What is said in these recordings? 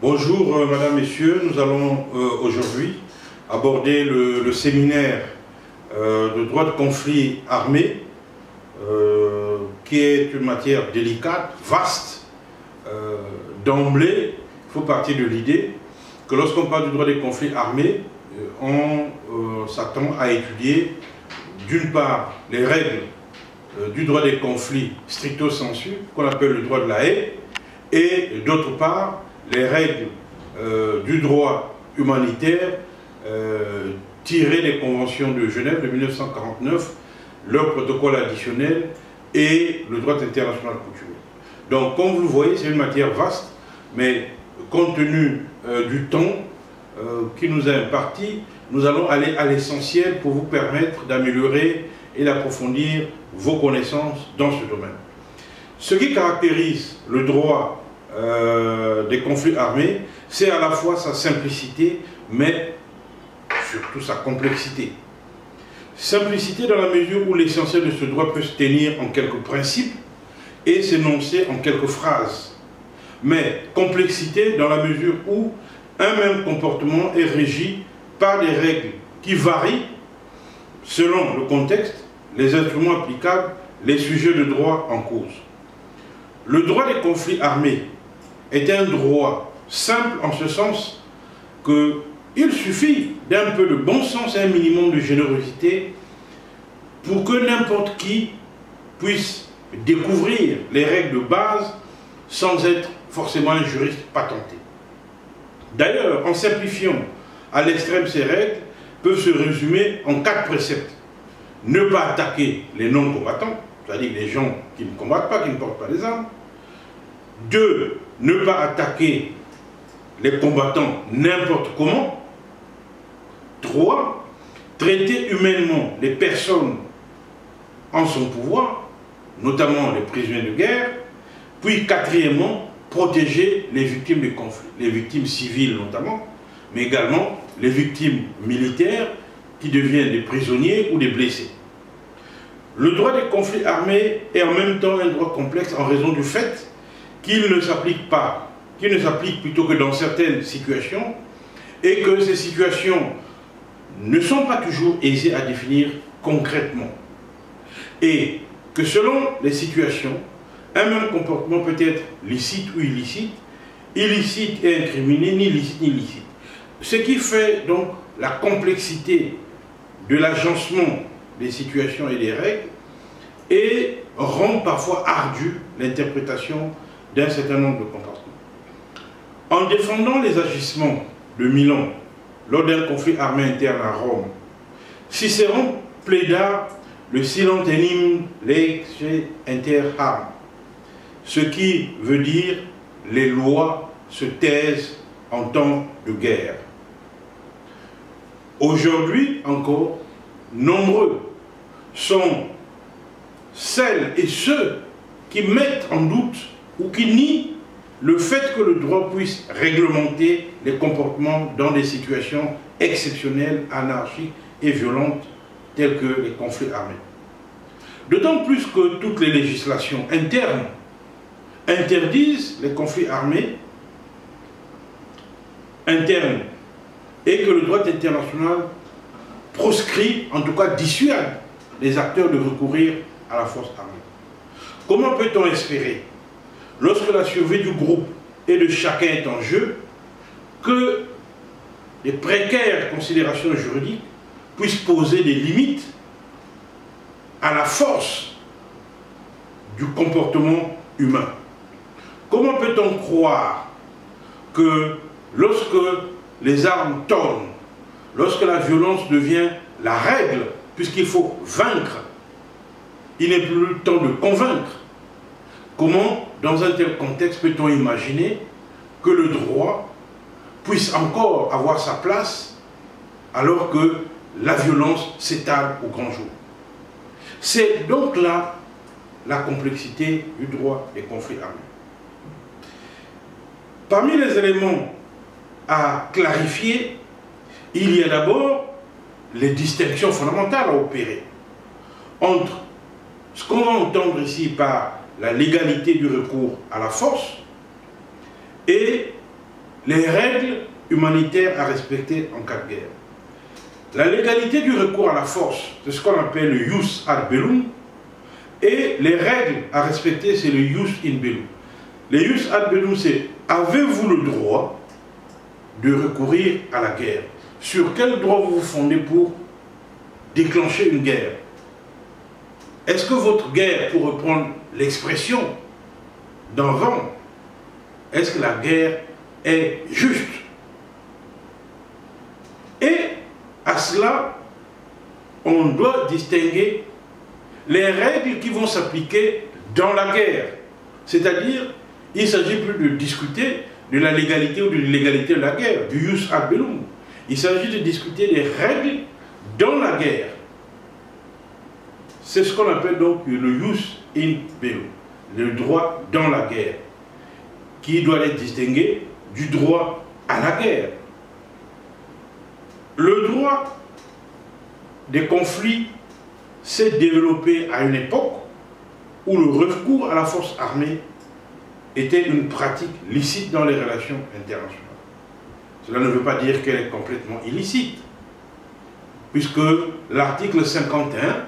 Bonjour Madame, Messieurs, nous allons aujourd'hui aborder le séminaire de droit de conflit armé qui est une matière délicate, vaste. D'emblée, il faut partir de l'idée que lorsqu'on parle du droit des conflits armés, on s'attend à étudier d'une part les règles du droit des conflits stricto sensu, qu'on appelle le droit de la haie, et d'autre part les règles du droit humanitaire tirées des conventions de Genève de 1949, leur protocole additionnel et le droit international coutumier. Donc, comme vous le voyez, c'est une matière vaste, mais compte tenu du temps qui nous est imparti, nous allons aller à l'essentiel pour vous permettre d'améliorer et d'approfondir vos connaissances dans ce domaine. Ce qui caractérise le droit des conflits armés, c'est à la fois sa simplicité, mais surtout sa complexité. Simplicité dans la mesure où l'essentiel de ce droit peut se tenir en quelques principes et s'énoncer en quelques phrases. Mais complexité dans la mesure où un même comportement est régi par des règles qui varient selon le contexte, les instruments applicables, les sujets de droit en cause. Le droit des conflits armés est un droit simple en ce sens qu'il suffit d'un peu de bon sens et un minimum de générosité pour que n'importe qui puisse découvrir les règles de base sans être forcément un juriste patenté. D'ailleurs, en simplifiant à l'extrême ces règles, peuvent se résumer en 4 préceptes. Ne pas attaquer les non-combattants, c'est-à-dire les gens qui ne combattent pas, qui ne portent pas les armes. 2. Ne pas attaquer les combattants n'importe comment. 3. Traiter humainement les personnes en son pouvoir, notamment les prisonniers de guerre. Puis 4èmement, protéger les victimes des conflits, les victimes civiles notamment, mais également les victimes militaires qui deviennent des prisonniers ou des blessés. Le droit des conflits armés est en même temps un droit complexe en raison du fait qu'il ne s'applique pas, qu'il ne s'applique plutôt que dans certaines situations, et que ces situations ne sont pas toujours aisées à définir concrètement. Et que selon les situations, un même comportement peut être licite ou illicite, illicite et incriminé, ni licite ni illicite. Ce qui fait donc la complexité de l'agencement des situations et des règles et rend parfois ardue l'interprétation d'un certain nombre de comportements. En défendant les agissements de Milan lors d'un conflit armé interne à Rome, Cicéron plaida le silentenim lex inter armes, ce qui veut dire les lois se taisent en temps de guerre. Aujourd'hui encore, nombreux sont celles et ceux qui mettent en doute ou qui nient le fait que le droit puisse réglementer les comportements dans des situations exceptionnelles, anarchiques et violentes telles que les conflits armés. D'autant plus que toutes les législations internes interdisent les conflits armés internes et que le droit international proscrit, en tout cas dissuade les acteurs de recourir à la force armée. Comment peut-on espérer, lorsque la survie du groupe et de chacun est en jeu, que les précaires considérations juridiques puissent poser des limites à la force du comportement humain? Comment peut-on croire que lorsque les armes tournent, lorsque la violence devient la règle, puisqu'il faut vaincre, il n'est plus le temps de convaincre? Comment, dans un tel contexte, peut-on imaginer que le droit puisse encore avoir sa place alors que la violence s'étale au grand jour? C'est donc là la complexité du droit des conflits armés. Parmi les éléments à clarifier, il y a d'abord les distinctions fondamentales à opérer entre ce qu'on va entendre ici par la légalité du recours à la force et les règles humanitaires à respecter en cas de guerre. La légalité du recours à la force, c'est ce qu'on appelle le jus ad bellum, et les règles à respecter, c'est le jus in bellum. Le jus ad bellum, c'est avez-vous le droit de recourir à la guerre? Sur quel droit vous vous fondez pour déclencher une guerre? Est-ce que votre guerre, pour reprendre l'expression d'avant, est-ce que la guerre est juste? Et à cela, on doit distinguer les règles qui vont s'appliquer dans la guerre. C'est-à-dire, il ne s'agit plus de discuter de la légalité ou de l'illégalité de la guerre, du jus ad bellum. Il s'agit de discuter des règles dans la guerre. C'est ce qu'on appelle donc le jus in bellum, le droit dans la guerre, qui doit être distingué du droit à la guerre. Le droit des conflits s'est développé à une époque où le recours à la force armée était une pratique licite dans les relations internationales. Cela ne veut pas dire qu'elle est complètement illicite, puisque l'article 51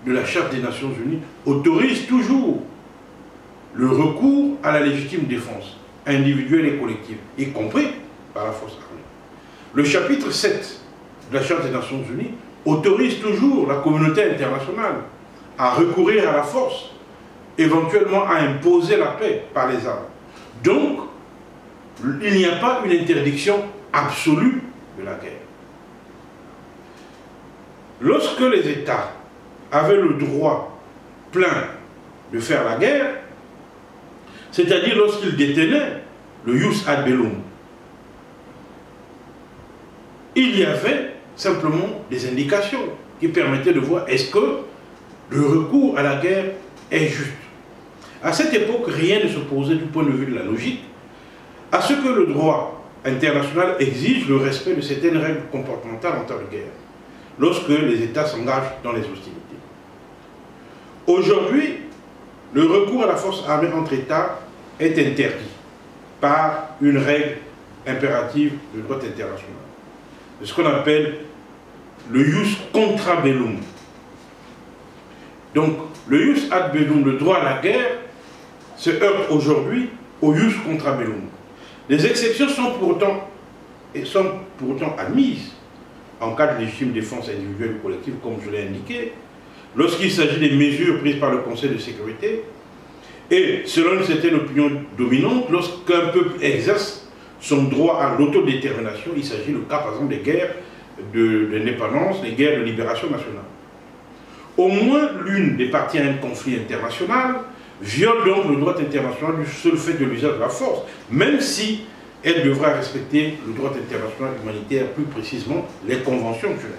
de la Charte des Nations Unies autorise toujours le recours à la légitime défense, individuelle et collective, y compris par la force armée. Le chapitre 7 de la Charte des Nations Unies autorise toujours la communauté internationale à recourir à la force, éventuellement à imposer la paix par les armes. Donc, il n'y a pas une interdiction absolue de la guerre. Lorsque les États avaient le droit plein de faire la guerre, c'est-à-dire lorsqu'ils détenaient le jus ad bellum, il y avait simplement des indications qui permettaient de voir est-ce que le recours à la guerre est juste. À cette époque, rien ne se posait du point de vue de la logique à ce que le droit international exige le respect de certaines règles comportementales en temps de guerre, lorsque les États s'engagent dans les hostilités. Aujourd'hui, le recours à la force armée entre États est interdit par une règle impérative de droit international. C'est ce qu'on appelle le jus contra bellum. Donc, le jus ad bellum, le droit à la guerre, se heurte aujourd'hui au jus contra bellum. Les exceptions sont pourtant admises en cas de légitime défense individuelle ou collective, comme je l'ai indiqué, lorsqu'il s'agit des mesures prises par le Conseil de sécurité, et selon une certaine opinion dominante, lorsqu'un peuple exerce son droit à l'autodétermination, il s'agit le cas par exemple des guerres d'indépendance, des guerres de libération nationale. Au moins l'une des parties à un conflit international viole donc le droit international du seul fait de l'usage de la force, même si elle devra respecter le droit international humanitaire, plus précisément les conventions de Genève.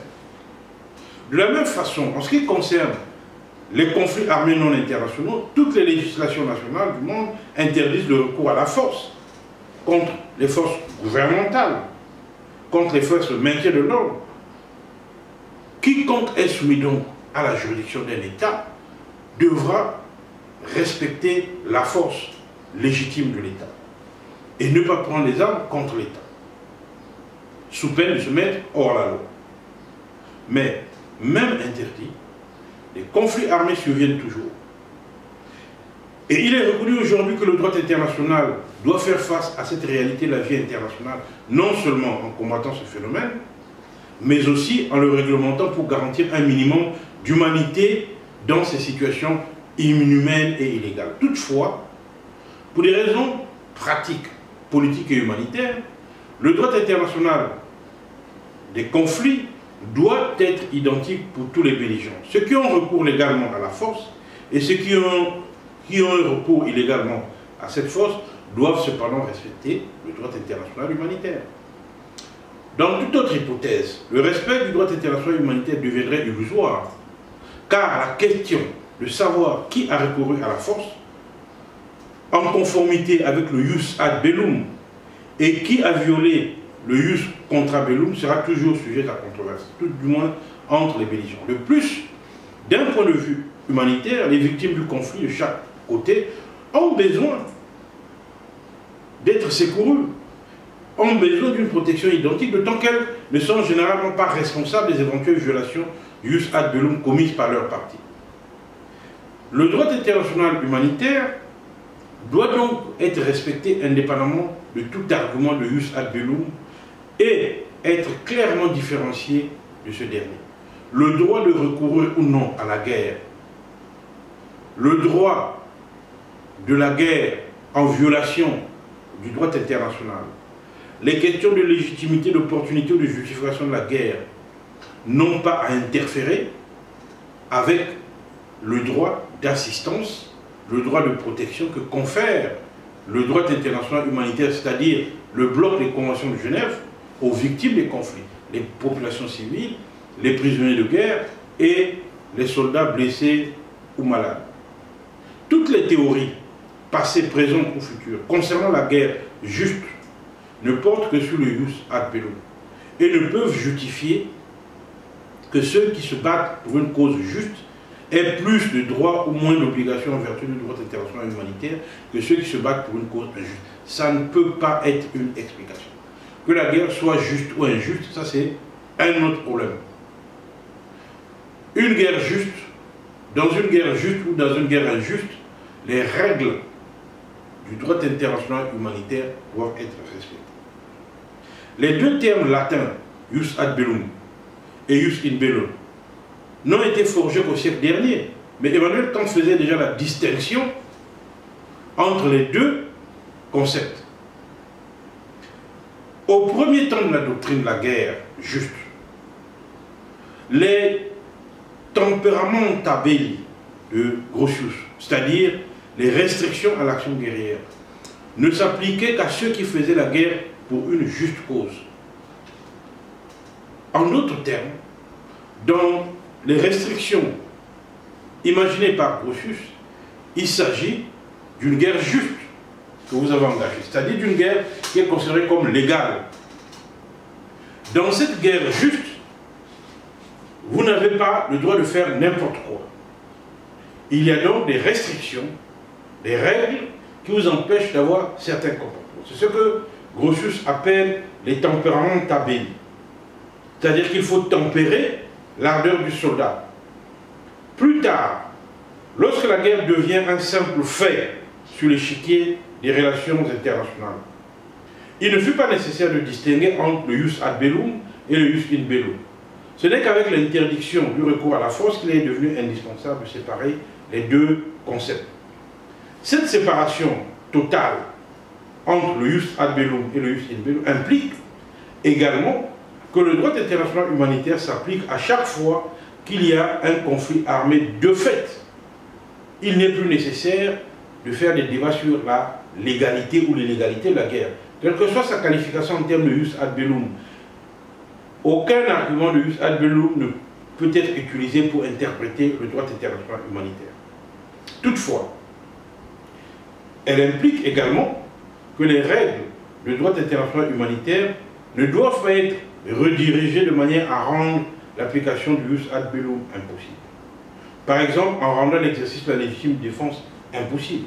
De la même façon, en ce qui concerne les conflits armés non internationaux, toutes les législations nationales du monde interdisent le recours à la force contre les forces gouvernementales, contre les forces de maintien de l'ordre. Quiconque est soumis donc à la juridiction d'un État devra respecter la force légitime de l'État et ne pas prendre les armes contre l'État, sous peine de se mettre hors la loi. Mais, même interdit, les conflits armés surviennent toujours. Et il est reconnu aujourd'hui que le droit international doit faire face à cette réalité de la vie internationale, non seulement en combattant ce phénomène, mais aussi en le réglementant pour garantir un minimum d'humanité dans ces situations inhumaines et illégales. Toutefois, pour des raisons pratiques, politiques et humanitaires, le droit international des conflits doit être identique pour tous les belligérants. Ceux qui ont recours légalement à la force et ceux qui ont recours illégalement à cette force doivent cependant respecter le droit international humanitaire. Dans toute autre hypothèse, le respect du droit international humanitaire deviendrait illusoire, car la question de savoir qui a recouru à la force, en conformité avec le jus ad bellum, et qui a violé le jus contra bellum, sera toujours sujet à controverse, tout du moins entre les belligérants. De plus, d'un point de vue humanitaire, les victimes du conflit de chaque côté ont besoin d'être secourues. ont besoin d'une protection identique, d'autant qu'elles ne sont généralement pas responsables des éventuelles violations du jus ad bellum commises par leur partie. Le droit international humanitaire doit donc être respecté indépendamment de tout argument de jus ad bellum et être clairement différencié de ce dernier. Le droit de recourir ou non à la guerre, le droit de la guerre en violation du droit international, les questions de légitimité, d'opportunité ou de justification de la guerre n'ont pas à interférer avec le droit d'assistance, le droit de protection que confère le droit international humanitaire, c'est-à-dire le bloc des conventions de Genève aux victimes des conflits, les populations civiles, les prisonniers de guerre et les soldats blessés ou malades. Toutes les théories, passées, présentes ou futures, concernant la guerre juste, ne portent que sur le jus ad bellum et ne peuvent justifier que ceux qui se battent pour une cause juste aient plus de droits ou moins d'obligations en vertu du droit international humanitaire que ceux qui se battent pour une cause injuste. Ça ne peut pas être une explication. Que la guerre soit juste ou injuste, ça c'est un autre problème. Une guerre juste, dans une guerre juste ou dans une guerre injuste, les règles du droit international humanitaire doivent être respectées. Les deux termes latins, jus ad bellum et jus in bello, n'ont été forgés qu'au siècle dernier. Mais Emmanuel Kant faisait déjà la distinction entre les deux concepts. Au premier temps de la doctrine de la guerre juste, les temperamenta belli de Grotius, c'est-à-dire les restrictions à l'action guerrière, ne s'appliquaient qu'à ceux qui faisaient la guerre pour une juste cause. En d'autres termes, dans les restrictions imaginées par Grotius, il s'agit d'une guerre juste que vous avez engagée, c'est-à-dire d'une guerre qui est considérée comme légale. Dans cette guerre juste, vous n'avez pas le droit de faire n'importe quoi. Il y a donc des restrictions, des règles qui vous empêchent d'avoir certains comportements. C'est ce que Grotius appelle les temperamenta belli. C'est-à-dire qu'il faut tempérer l'ardeur du soldat. Plus tard, lorsque la guerre devient un simple fait sur l'échiquier des relations internationales, il ne fut pas nécessaire de distinguer entre le jus ad bellum et le jus in bello. Ce n'est qu'avec l'interdiction du recours à la force qu'il est devenu indispensable de séparer les deux concepts. Cette séparation totale entre le jus ad bellum et le jus in bello implique également que le droit international humanitaire s'applique à chaque fois qu'il y a un conflit armé de fait. Il n'est plus nécessaire de faire des débats sur la légalité ou l'illégalité de la guerre. Quelle que soit sa qualification en termes de jus ad bellum, aucun argument de jus ad bellum ne peut être utilisé pour interpréter le droit international humanitaire. Toutefois, elle implique également que les règles du droit international humanitaire ne doivent pas être redirigées de manière à rendre l'application du jus ad bellum impossible. Par exemple, en rendant l'exercice de la légitime défense impossible.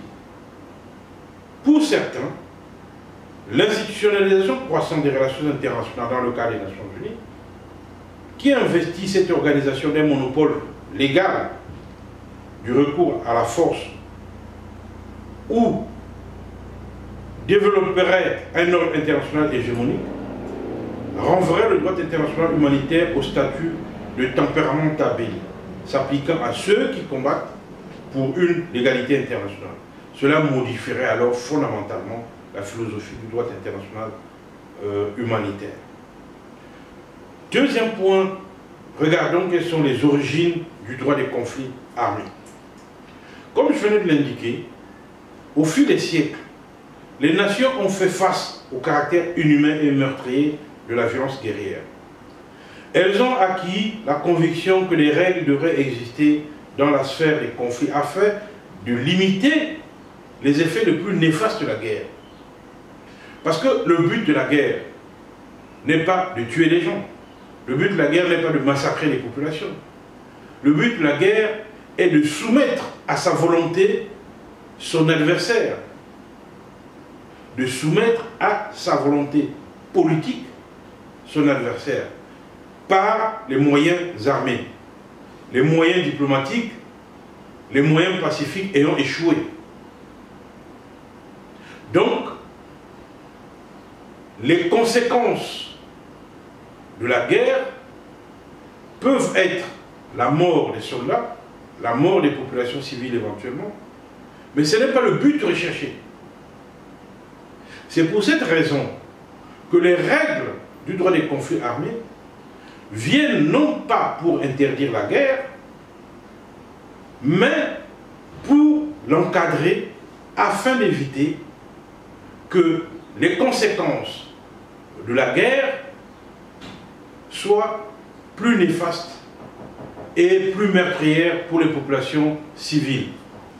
Pour certains, l'institutionnalisation croissante des relations internationales dans le cadre des Nations Unies, qui investit cette organisation d'un monopole légal du recours à la force ou développerait un ordre international hégémonique, renverrait le droit international humanitaire au statut de temperamenta belli, s'appliquant à ceux qui combattent pour une légalité internationale. Cela modifierait alors fondamentalement la philosophie du droit international humanitaire. Deuxième point, regardons quelles sont les origines du droit des conflits armés. Comme je venais de l'indiquer, au fil des siècles, les nations ont fait face au caractère inhumain et meurtrier de la violence guerrière. Elles ont acquis la conviction que les règles devraient exister dans la sphère des conflits afin de limiter les effets les plus néfastes de la guerre. Parce que le but de la guerre n'est pas de tuer les gens. Le but de la guerre n'est pas de massacrer les populations. Le but de la guerre est de soumettre à sa volonté son adversaire. De soumettre à sa volonté politique son adversaire par les moyens armés, les moyens diplomatiques, les moyens pacifiques ayant échoué. Donc, les conséquences de la guerre peuvent être la mort des soldats, la mort des populations civiles éventuellement, mais ce n'est pas le but recherché. C'est pour cette raison que les règles du droit des conflits armés viennent non pas pour interdire la guerre, mais pour l'encadrer afin d'éviter que les conséquences de la guerre soient plus néfastes et plus meurtrières pour les populations civiles.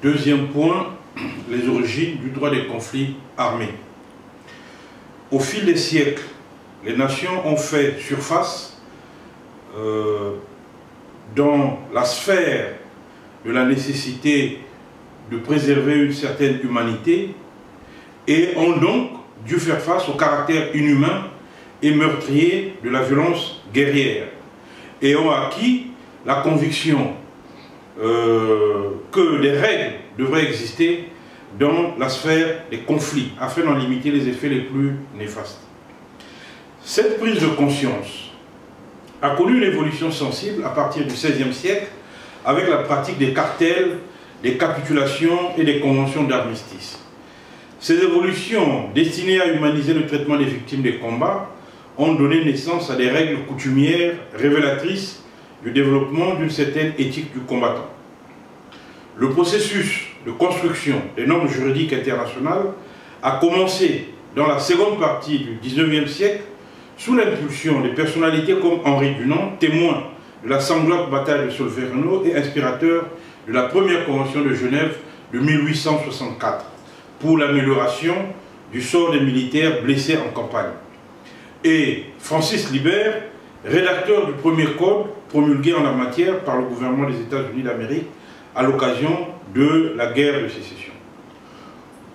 Deuxième point, les origines du droit des conflits armés. Au fil des siècles, les nations ont fait surface dans la sphère de la nécessité de préserver une certaine humanité et ont donc dû faire face au caractère inhumain et meurtrier de la violence guerrière et ont acquis la conviction que des règles devraient exister dans la sphère des conflits afin d'en limiter les effets les plus néfastes. Cette prise de conscience a connu une évolution sensible à partir du XVIe siècle avec la pratique des cartels, des capitulations et des conventions d'armistice. Ces évolutions destinées à humaniser le traitement des victimes des combats ont donné naissance à des règles coutumières révélatrices du développement d'une certaine éthique du combattant. Le processus de construction des normes juridiques internationales a commencé dans la seconde partie du XIXe siècle sous l'impulsion de personnalités comme Henri Dunant, témoin de la sanglante bataille de Solferino et inspirateur de la première convention de Genève de 1864 pour l'amélioration du sort des militaires blessés en campagne. Et Francis Libert, rédacteur du premier code promulgué en la matière par le gouvernement des États-Unis d'Amérique à l'occasion de la guerre de sécession.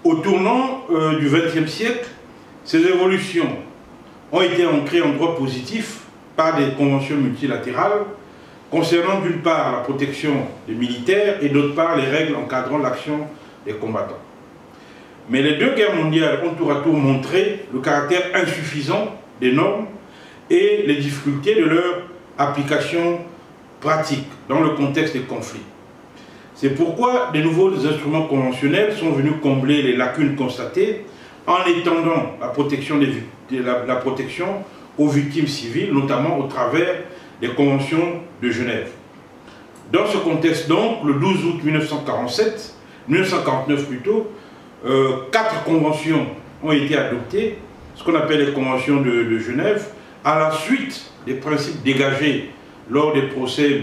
Au tournant du XXe siècle, ces évolutions ont été ancrées en droit positif par des conventions multilatérales concernant d'une part la protection des militaires et d'autre part les règles encadrant l'action des combattants. Mais les deux guerres mondiales ont tour à tour montré le caractère insuffisant des normes et les difficultés de leur application pratique dans le contexte des conflits. C'est pourquoi de nouveaux instruments conventionnels sont venus combler les lacunes constatées en étendant la protection, la protection aux victimes civiles, notamment au travers des conventions de Genève. Dans ce contexte donc, le 12 août 1949 plutôt, 4 conventions ont été adoptées, ce qu'on appelle les conventions de Genève, à la suite des principes dégagés lors des procès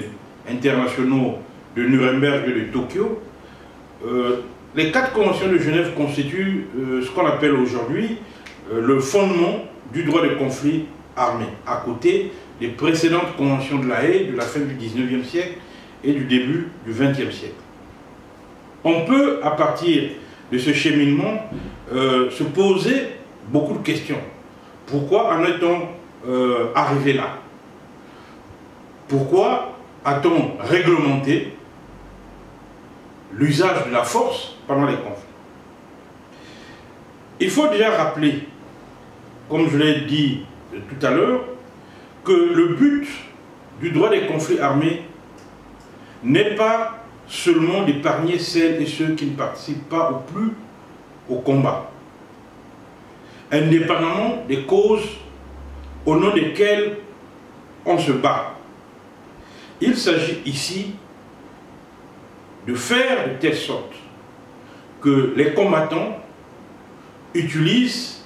internationaux de Nuremberg et de Tokyo. Les 4 conventions de Genève constituent ce qu'on appelle aujourd'hui le fondement du droit des conflits armés, à côté des précédentes conventions de La Haye de la fin du XIXe siècle et du début du XXe siècle. On peut, à partir de ce cheminement, se poser beaucoup de questions. Pourquoi en est-on arrivé là? Pourquoi a-t-on réglementé l'usage de la force pendant les conflits? Il faut déjà rappeler, comme je l'ai dit tout à l'heure, que le but du droit des conflits armés n'est pas seulement d'épargner celles et ceux qui ne participent pas ou plus au combat, indépendamment des causes au nom desquelles on se bat. Il s'agit ici de faire de telle sorte que les combattants utilisent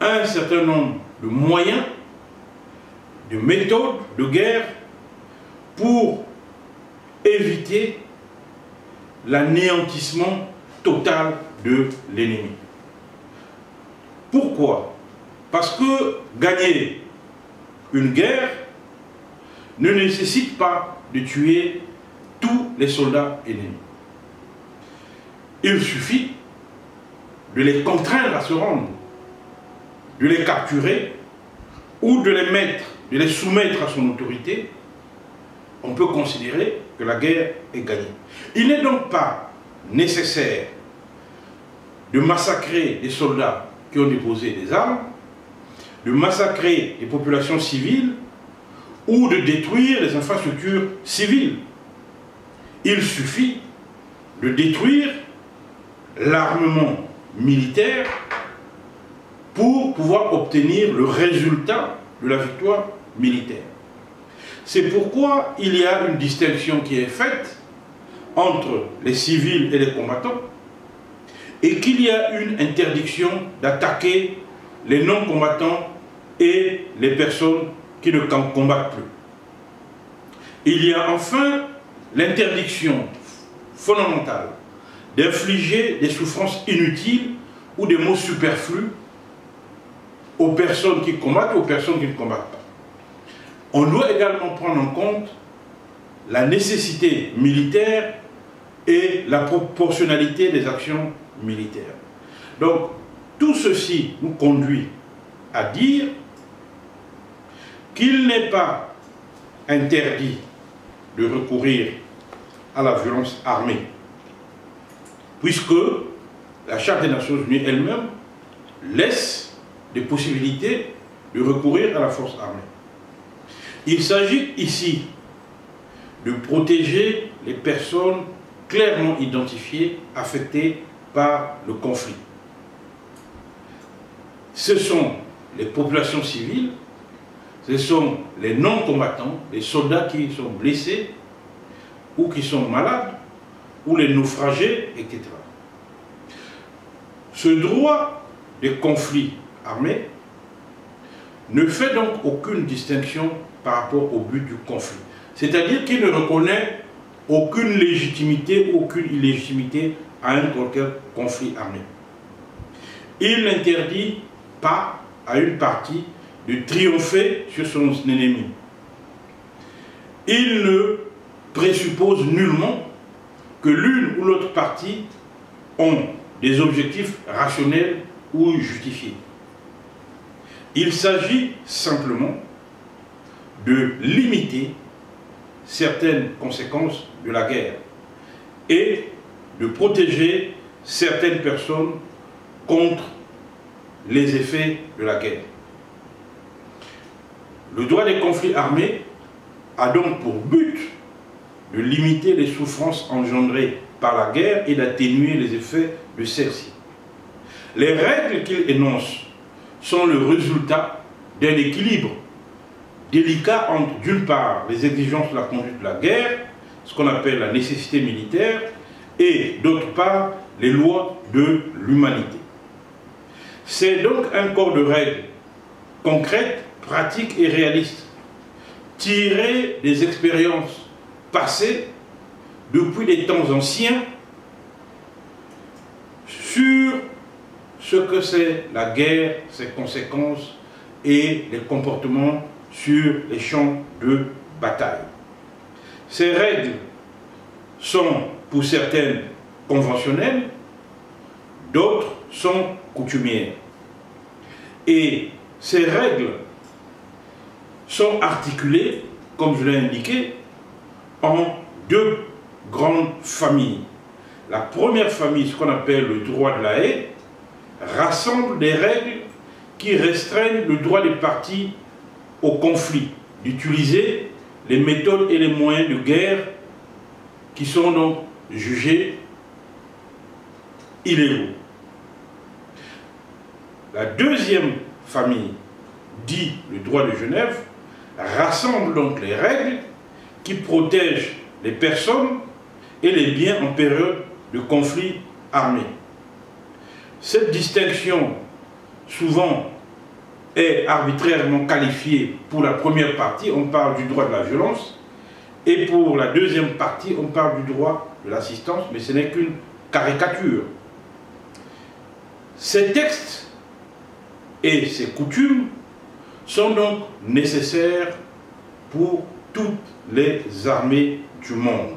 un certain nombre de moyens, de méthodes de guerre pour éviter l'anéantissement total de l'ennemi. Pourquoi? Parce que gagner une guerre ne nécessite pas de tuer tous les soldats ennemis. Il suffit de les contraindre à se rendre, de les capturer ou de les soumettre à son autorité, on peut considérer que la guerre est gagnée. Il n'est donc pas nécessaire de massacrer des soldats qui ont déposé des armes, de massacrer des populations civiles ou de détruire les infrastructures civiles. Il suffit de détruire l'armement militaire pour pouvoir obtenir le résultat de la victoire militaire. C'est pourquoi il y a une distinction qui est faite entre les civils et les combattants et qu'il y a une interdiction d'attaquer les non-combattants et les personnes qui ne combattent plus. Il y a enfin l'interdiction fondamentale d'infliger des souffrances inutiles ou des maux superflus aux personnes qui combattent ou aux personnes qui ne combattent pas. On doit également prendre en compte la nécessité militaire et la proportionnalité des actions militaires. Donc, tout ceci nous conduit à dire qu'il n'est pas interdit de recourir à la violence armée, puisque la Charte des Nations Unies elle-même laisse des possibilités de recourir à la force armée. Il s'agit ici de protéger les personnes clairement identifiées, affectées par le conflit. Ce sont les populations civiles, ce sont les non-combattants, les soldats qui sont blessés ou qui sont malades, ou les naufragés, etc. Ce droit des conflits armés ne fait donc aucune distinction par rapport au but du conflit. C'est-à-dire qu'il ne reconnaît aucune légitimité, aucune illégitimité à un quelconque conflit armé. Il n'interdit pas à une partie de triompher sur son ennemi. Il ne présuppose nullement que l'une ou l'autre partie ont des objectifs rationnels ou justifiés. Il s'agit simplement de limiter certaines conséquences de la guerre et de protéger certaines personnes contre les effets de la guerre. Le droit des conflits armés a donc pour but de limiter les souffrances engendrées par la guerre et d'atténuer les effets de celle-ci. Les règles qu'il énonce sont le résultat d'un équilibre délicat entre, d'une part, les exigences de la conduite de la guerre, ce qu'on appelle la nécessité militaire, et d'autre part, les lois de l'humanité. C'est donc un corps de règles concrètes, pratiques et réalistes, tirées des expériences passées depuis les temps anciens sur ce que c'est la guerre, ses conséquences et les comportements sur les champs de bataille. Ces règles sont pour certaines conventionnelles, d'autres sont coutumières. Et ces règles sont articulées, comme je l'ai indiqué, en deux grandes familles. La première famille, ce qu'on appelle le droit de la haie, rassemble des règles qui restreignent le droit des parties au conflit, d'utiliser les méthodes et les moyens de guerre qui sont donc jugés illégaux. La deuxième famille, dit le droit de Genève, rassemble donc les règles qui protègent les personnes et les biens en période de conflit armé. Cette distinction, souvent, est arbitrairement qualifiée. Pour la première partie, on parle du droit de la violence, et pour la deuxième partie, on parle du droit de l'assistance, mais ce n'est qu'une caricature. Ces textes et ces coutumes sont donc nécessaires pour toutes les armées du monde,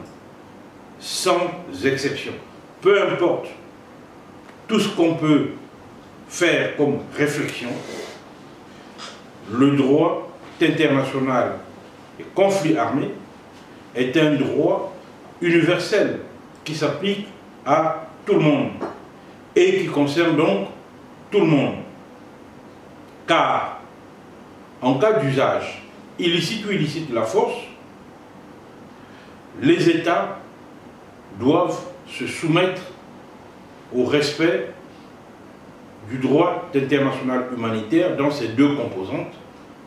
sans exception. Peu importe tout ce qu'on peut faire comme réflexion, le droit international des conflits armés est un droit universel qui s'applique à tout le monde et qui concerne donc tout le monde. Car, en cas d'usage illicite ou illicite de la force, les États doivent se soumettre au respect du droit international humanitaire dans ses deux composantes,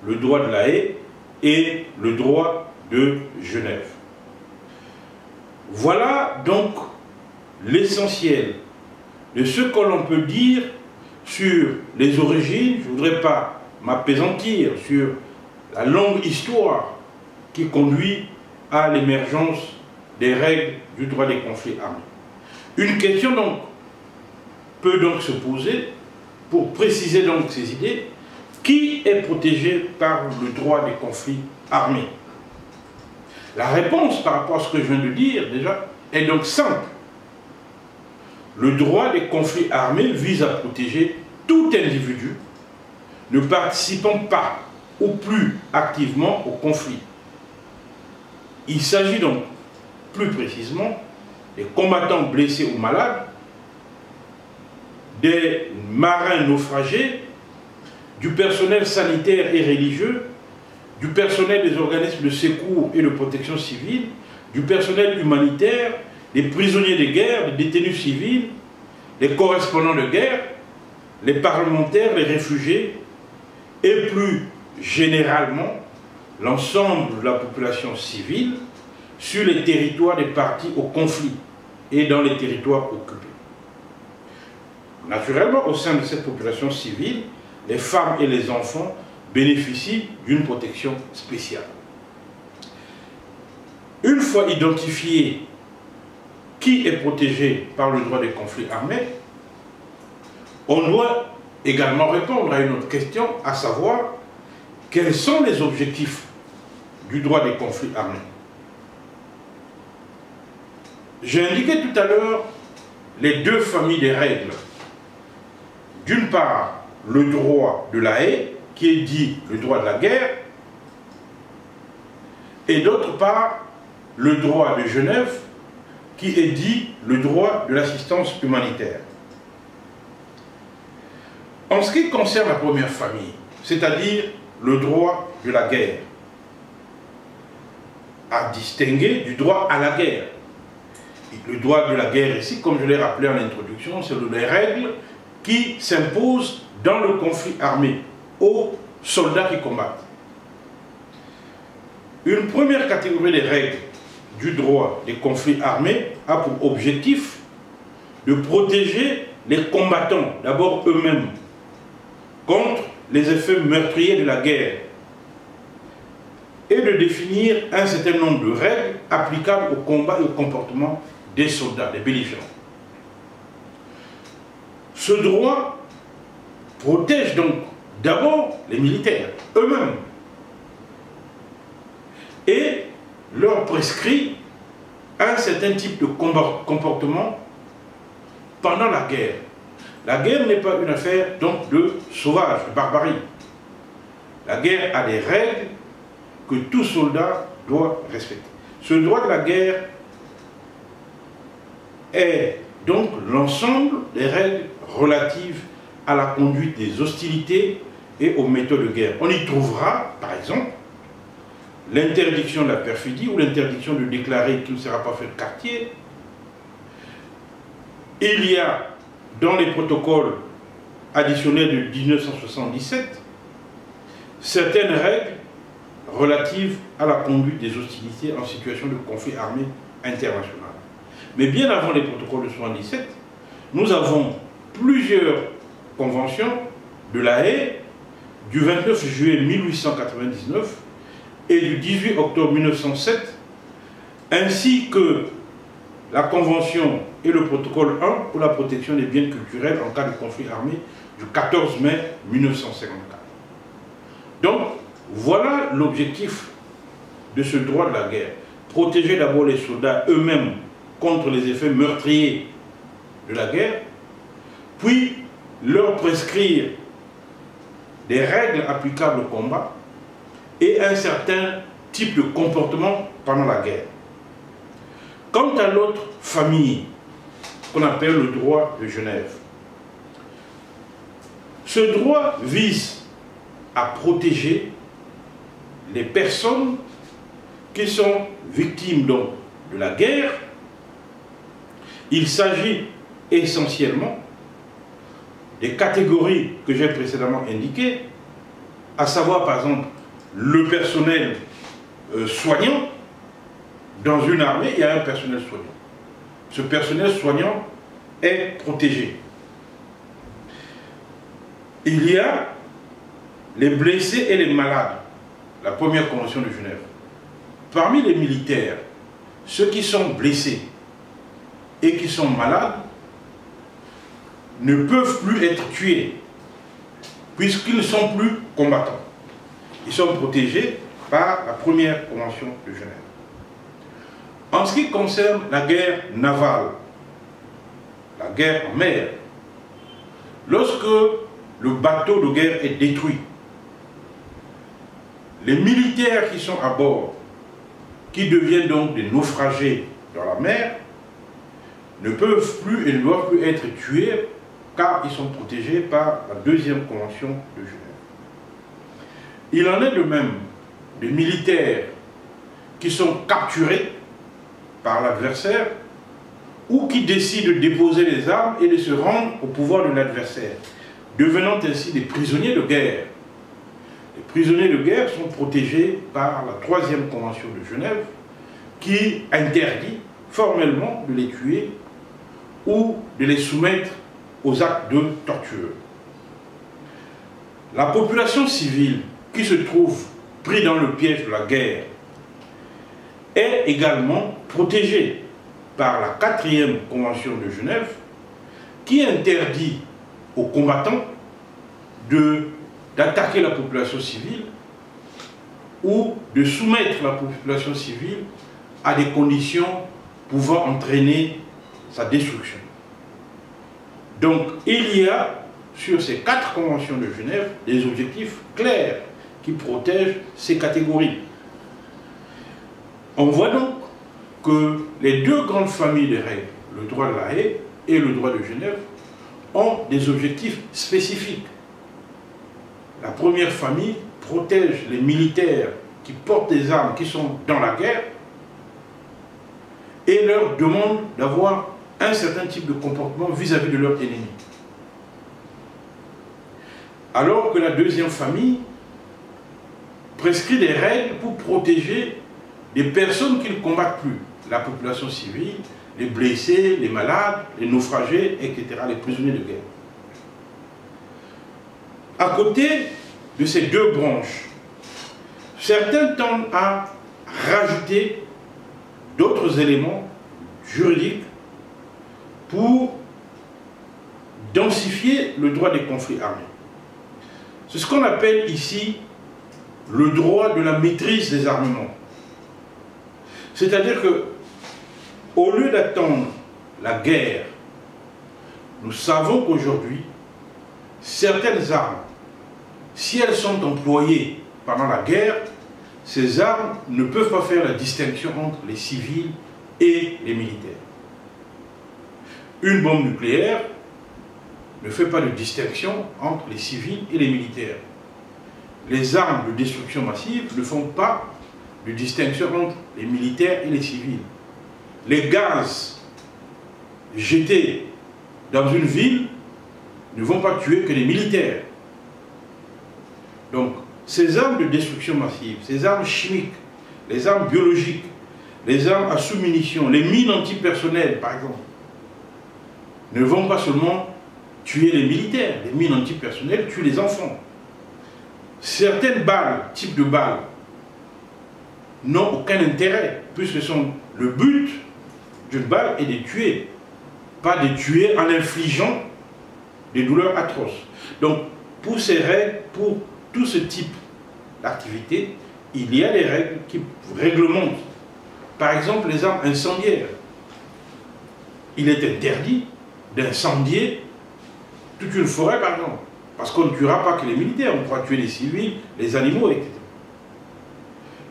le droit de La Haye et le droit de Genève. Voilà donc l'essentiel de ce que l'on peut dire sur les origines. Je ne voudrais pas m'appesantir sur la longue histoire qui conduit à l'émergence des règles du droit des conflits armés. Une question donc peut donc se poser pour préciser donc ces idées. Qui est protégé par le droit des conflits armés? La réponse par rapport à ce que je viens de dire déjà est donc simple. Le droit des conflits armés vise à protéger tout individu ne participant pas ou plus activement au conflit. Il s'agit donc plus précisément des combattants blessés ou malades, des marins naufragés, du personnel sanitaire et religieux, du personnel des organismes de secours et de protection civile, du personnel humanitaire, des prisonniers de guerre, des détenus civils, les correspondants de guerre, les parlementaires, les réfugiés, et plus généralement l'ensemble de la population civile sur les territoires des parties au conflit et dans les territoires occupés. Naturellement, au sein de cette population civile, les femmes et les enfants bénéficient d'une protection spéciale. Une fois identifié qui est protégé par le droit des conflits armés, on doit également répondre à une autre question, à savoir quels sont les objectifs du droit des conflits armés. J'ai indiqué tout à l'heure les deux familles des règles. D'une part, le droit de La Haye, qui est dit le droit de la guerre, et d'autre part, le droit de Genève, qui est dit le droit de l'assistance humanitaire. En ce qui concerne la première famille, c'est-à-dire le droit de la guerre, à distinguer du droit à la guerre. Le droit de la guerre ici, comme je l'ai rappelé en introduction, c'est les règles qui s'imposent dans le conflit armé aux soldats qui combattent. Une première catégorie des règles du droit des conflits armés a pour objectif de protéger les combattants, d'abord eux-mêmes, contre les effets meurtriers de la guerre et de définir un certain nombre de règles applicables au combat et au comportement des soldats, des belligérants. Ce droit protège donc d'abord les militaires eux-mêmes et leur prescrit un certain type de comportement pendant la guerre. La guerre n'est pas une affaire donc de sauvage, de barbarie. La guerre a des règles que tout soldat doit respecter. Ce droit de la guerre est donc l'ensemble des règles relatives à la conduite des hostilités et aux méthodes de guerre. On y trouvera, par exemple, l'interdiction de la perfidie ou l'interdiction de déclarer qu'il ne sera pas fait de quartier. Il y a dans les protocoles additionnels de 1977 certaines règles relatives à la conduite des hostilités en situation de conflit armé international. Mais bien avant les protocoles de 1977, nous avons plusieurs conventions de La Haye du 29 juillet 1899 et du 18 octobre 1907, ainsi que la Convention et le protocole 1 pour la protection des biens culturels en cas de conflit armé du 14 mai 1954. Donc, voilà l'objectif de ce droit de la guerre. Protéger d'abord les soldats eux-mêmes contre les effets meurtriers de la guerre, puis leur prescrire des règles applicables au combat et un certain type de comportement pendant la guerre. Quant à l'autre famille, qu'on appelle le droit de Genève, ce droit vise à protéger les personnes qui sont victimes donc de la guerre. Il s'agit essentiellement des catégories que j'ai précédemment indiquées, à savoir par exemple le personnel soignant. Dans une armée, il y a un personnel soignant. Ce personnel soignant est protégé. Il y a les blessés et les malades, la première convention de Genève. Parmi les militaires, ceux qui sont blessés et qui sont malades ne peuvent plus être tués puisqu'ils ne sont plus combattants. Ils sont protégés par la première convention de Genève. En ce qui concerne la guerre navale, la guerre en mer, lorsque le bateau de guerre est détruit, les militaires qui sont à bord, qui deviennent donc des naufragés dans la mer, ne peuvent plus et ne doivent plus être tués car ils sont protégés par la deuxième convention de Genève. Il en est de même des militaires qui sont capturés par l'adversaire ou qui décident de déposer les armes et de se rendre au pouvoir de l'adversaire, devenant ainsi des prisonniers de guerre. Les prisonniers de guerre sont protégés par la troisième convention de Genève qui interdit formellement de les tuer ou de les soumettre aux actes de torture. La population civile qui se trouve prise dans le piège de la guerre est également protégée par la quatrième convention de Genève qui interdit aux combattants d'attaquer la population civile ou de soumettre la population civile à des conditions pouvant entraîner sa destruction. Donc il y a sur ces 4 conventions de Genève des objectifs clairs qui protègent ces catégories. On voit donc que les 2 grandes familles de règles, le droit de la Haye et le droit de Genève, ont des objectifs spécifiques. La première famille protège les militaires qui portent des armes, qui sont dans la guerre, et leur demande d'avoir un certain type de comportement vis-à-vis de leur ennemi. Alors que la deuxième famille prescrit des règles pour protéger des personnes qui ne combattent plus, la population civile, les blessés, les malades, les naufragés, etc., les prisonniers de guerre. À côté de ces 2 branches, certains tendent à rajouter d'autres éléments juridiques pour densifier le droit des conflits armés. C'est ce qu'on appelle ici le droit de la maîtrise des armements. C'est-à-dire que, au lieu d'attendre la guerre, nous savons qu'aujourd'hui, certaines armes, si elles sont employées pendant la guerre, ces armes ne peuvent pas faire la distinction entre les civils et les militaires. Une bombe nucléaire ne fait pas de distinction entre les civils et les militaires. Les armes de destruction massive ne font pas de distinction entre les militaires et les civils. Les gaz jetés dans une ville ne vont pas tuer que les militaires. Donc, ces armes de destruction massive, ces armes chimiques, les armes biologiques, les armes à sous-munitions, les mines antipersonnelles, par exemple, ne vont pas seulement tuer les militaires. Les mines antipersonnelles tuent les enfants. Certaines balles, types de balles, n'ont aucun intérêt, puisque le but d'une balle est de tuer, pas de tuer en infligeant des douleurs atroces. Donc, pour ces règles, pour tout ce type d'activité, il y a des règles qui réglementent. Par exemple, les armes incendiaires. Il est interdit d'incendier toute une forêt, par exemple, Parce qu'on ne tuera pas que les militaires, on pourra tuer les civils, les animaux, etc.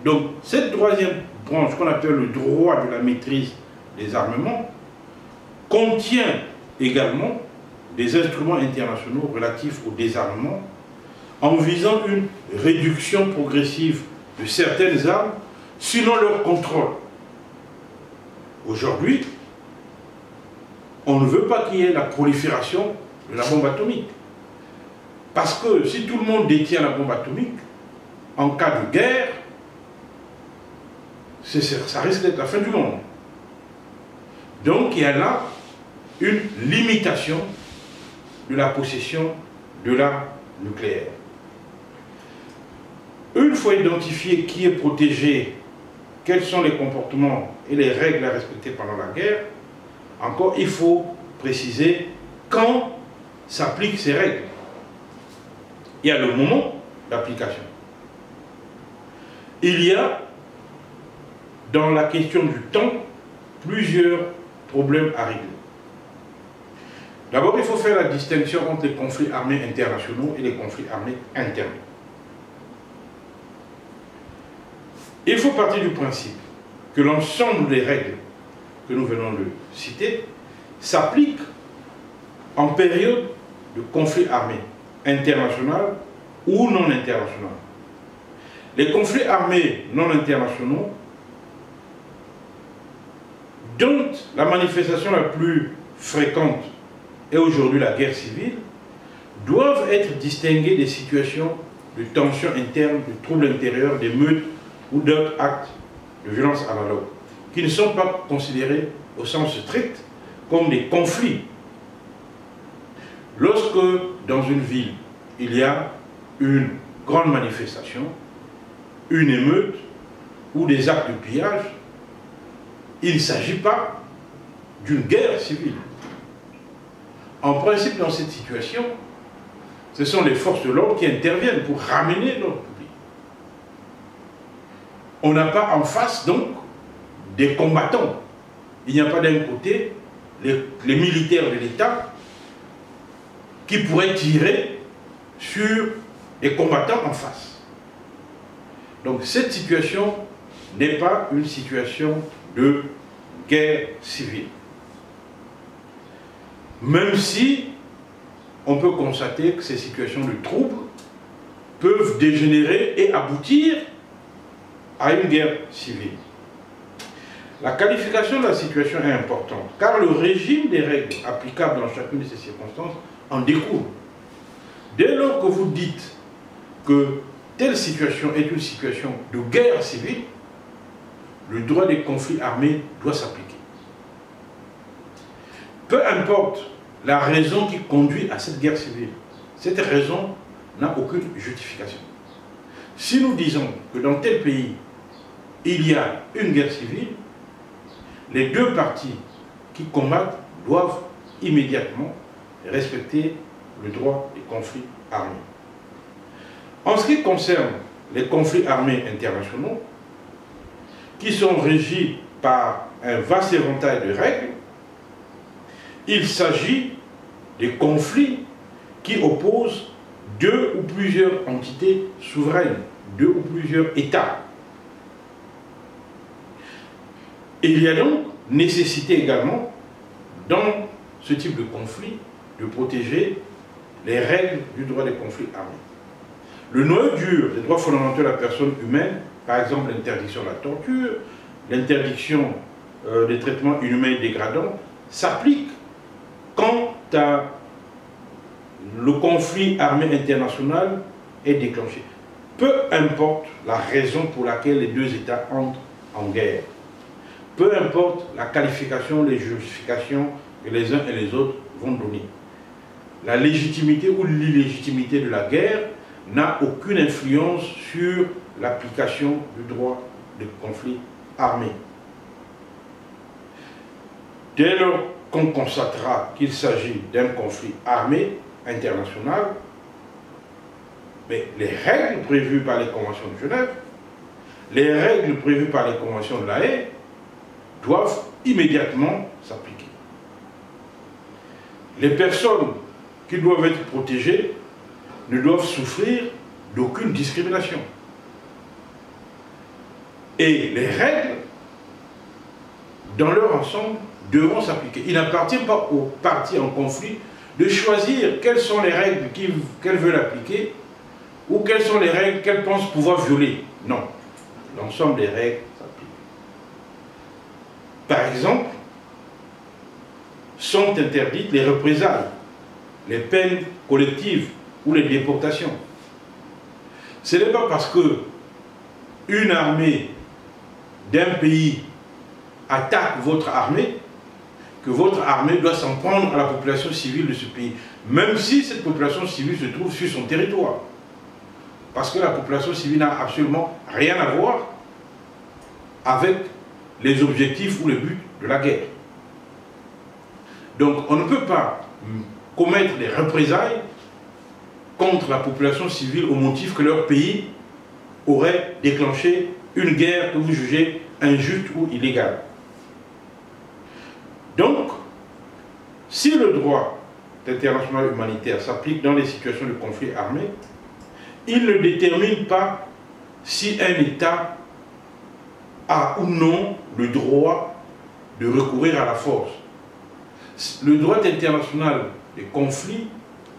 Donc, cette troisième branche qu'on appelle le droit de la maîtrise des armements contient également des instruments internationaux relatifs au désarmement en visant une réduction progressive de certaines armes, sinon leur contrôle. Aujourd'hui, on ne veut pas qu'il y ait la prolifération de la bombe atomique. Parce que si tout le monde détient la bombe atomique, en cas de guerre, ça risque d'être la fin du monde. Donc il y a là une limitation de la possession de l'arme nucléaire. Une fois identifié qui est protégé, quels sont les comportements et les règles à respecter pendant la guerre, encore il faut préciser quand s'appliquent ces règles. Il y a le moment d'application. Il y a dans la question du temps plusieurs problèmes à régler. D'abord, il faut faire la distinction entre les conflits armés internationaux et les conflits armés internes. Il faut partir du principe que l'ensemble des règles que nous venons de citer s'appliquent en période de conflit armé, international ou non international. Les conflits armés non internationaux, dont la manifestation la plus fréquente est aujourd'hui la guerre civile, doivent être distingués des situations de tensions internes, de troubles intérieurs, d'émeutes ou d'autres actes de violence analogue, qui ne sont pas considérés au sens strict comme des conflits. Lorsque dans une ville, il y a une grande manifestation, une émeute ou des actes de pillage, il ne s'agit pas d'une guerre civile. En principe, dans cette situation, ce sont les forces de l'ordre qui interviennent pour ramener l'ordre public. On n'a pas en face, donc, des combattants. Il n'y a pas d'un côté les militaires de l'État qui pourraient tirer sur les combattants en face. Donc cette situation n'est pas une situation de guerre civile. Même si on peut constater que ces situations de troubles peuvent dégénérer et aboutir à une guerre civile. La qualification de la situation est importante, car le régime des règles applicables dans chacune de ces circonstances en découle. Dès lors que vous dites que telle situation est une situation de guerre civile, le droit des conflits armés doit s'appliquer. Peu importe la raison qui conduit à cette guerre civile, cette raison n'a aucune justification. Si nous disons que dans tel pays, il y a une guerre civile, les deux parties qui combattent doivent immédiatement respecter le droit des conflits armés. En ce qui concerne les conflits armés internationaux, qui sont régis par un vaste éventail de règles, il s'agit des conflits qui opposent deux ou plusieurs entités souveraines, deux ou plusieurs États. Il y a donc nécessité également, dans ce type de conflit, de protéger les règles du droit des conflits armés. Le noyau dur des droits fondamentaux de la personne humaine, par exemple l'interdiction de la torture, l'interdiction des traitements inhumains et dégradants, s'applique quand le conflit armé international est déclenché. Peu importe la raison pour laquelle les deux États entrent en guerre. Peu importe la qualification, les justifications que les uns et les autres vont donner. La légitimité ou l'illégitimité de la guerre n'a aucune influence sur l'application du droit des conflits armés. Dès lors qu'on constatera qu'il s'agit d'un conflit armé international, mais les règles prévues par les conventions de Genève, les règles prévues par les conventions de La Haye, doivent immédiatement s'appliquer. Les personnes qui doivent être protégées ne doivent souffrir d'aucune discrimination. Et les règles, dans leur ensemble, devront s'appliquer. Il n'appartient pas aux parties en conflit de choisir quelles sont les règles qu'elles veulent appliquer ou quelles sont les règles qu'elles pensent pouvoir violer. Non, l'ensemble des règles s'appliquent. Par exemple, sont interdites les représailles, les peines collectives ou les déportations. Ce n'est pas parce que une armée d'un pays attaque votre armée que votre armée doit s'en prendre à la population civile de ce pays, même si cette population civile se trouve sur son territoire. Parce que la population civile n'a absolument rien à voir avec les objectifs ou les buts de la guerre. Donc on ne peut pas commettre des représailles contre la population civile au motif que leur pays aurait déclenché une guerre que vous jugez injuste ou illégale. Donc, si le droit international humanitaire s'applique dans les situations de conflit armé, il ne détermine pas si un État a ou non le droit de recourir à la force. Le droit international des conflits,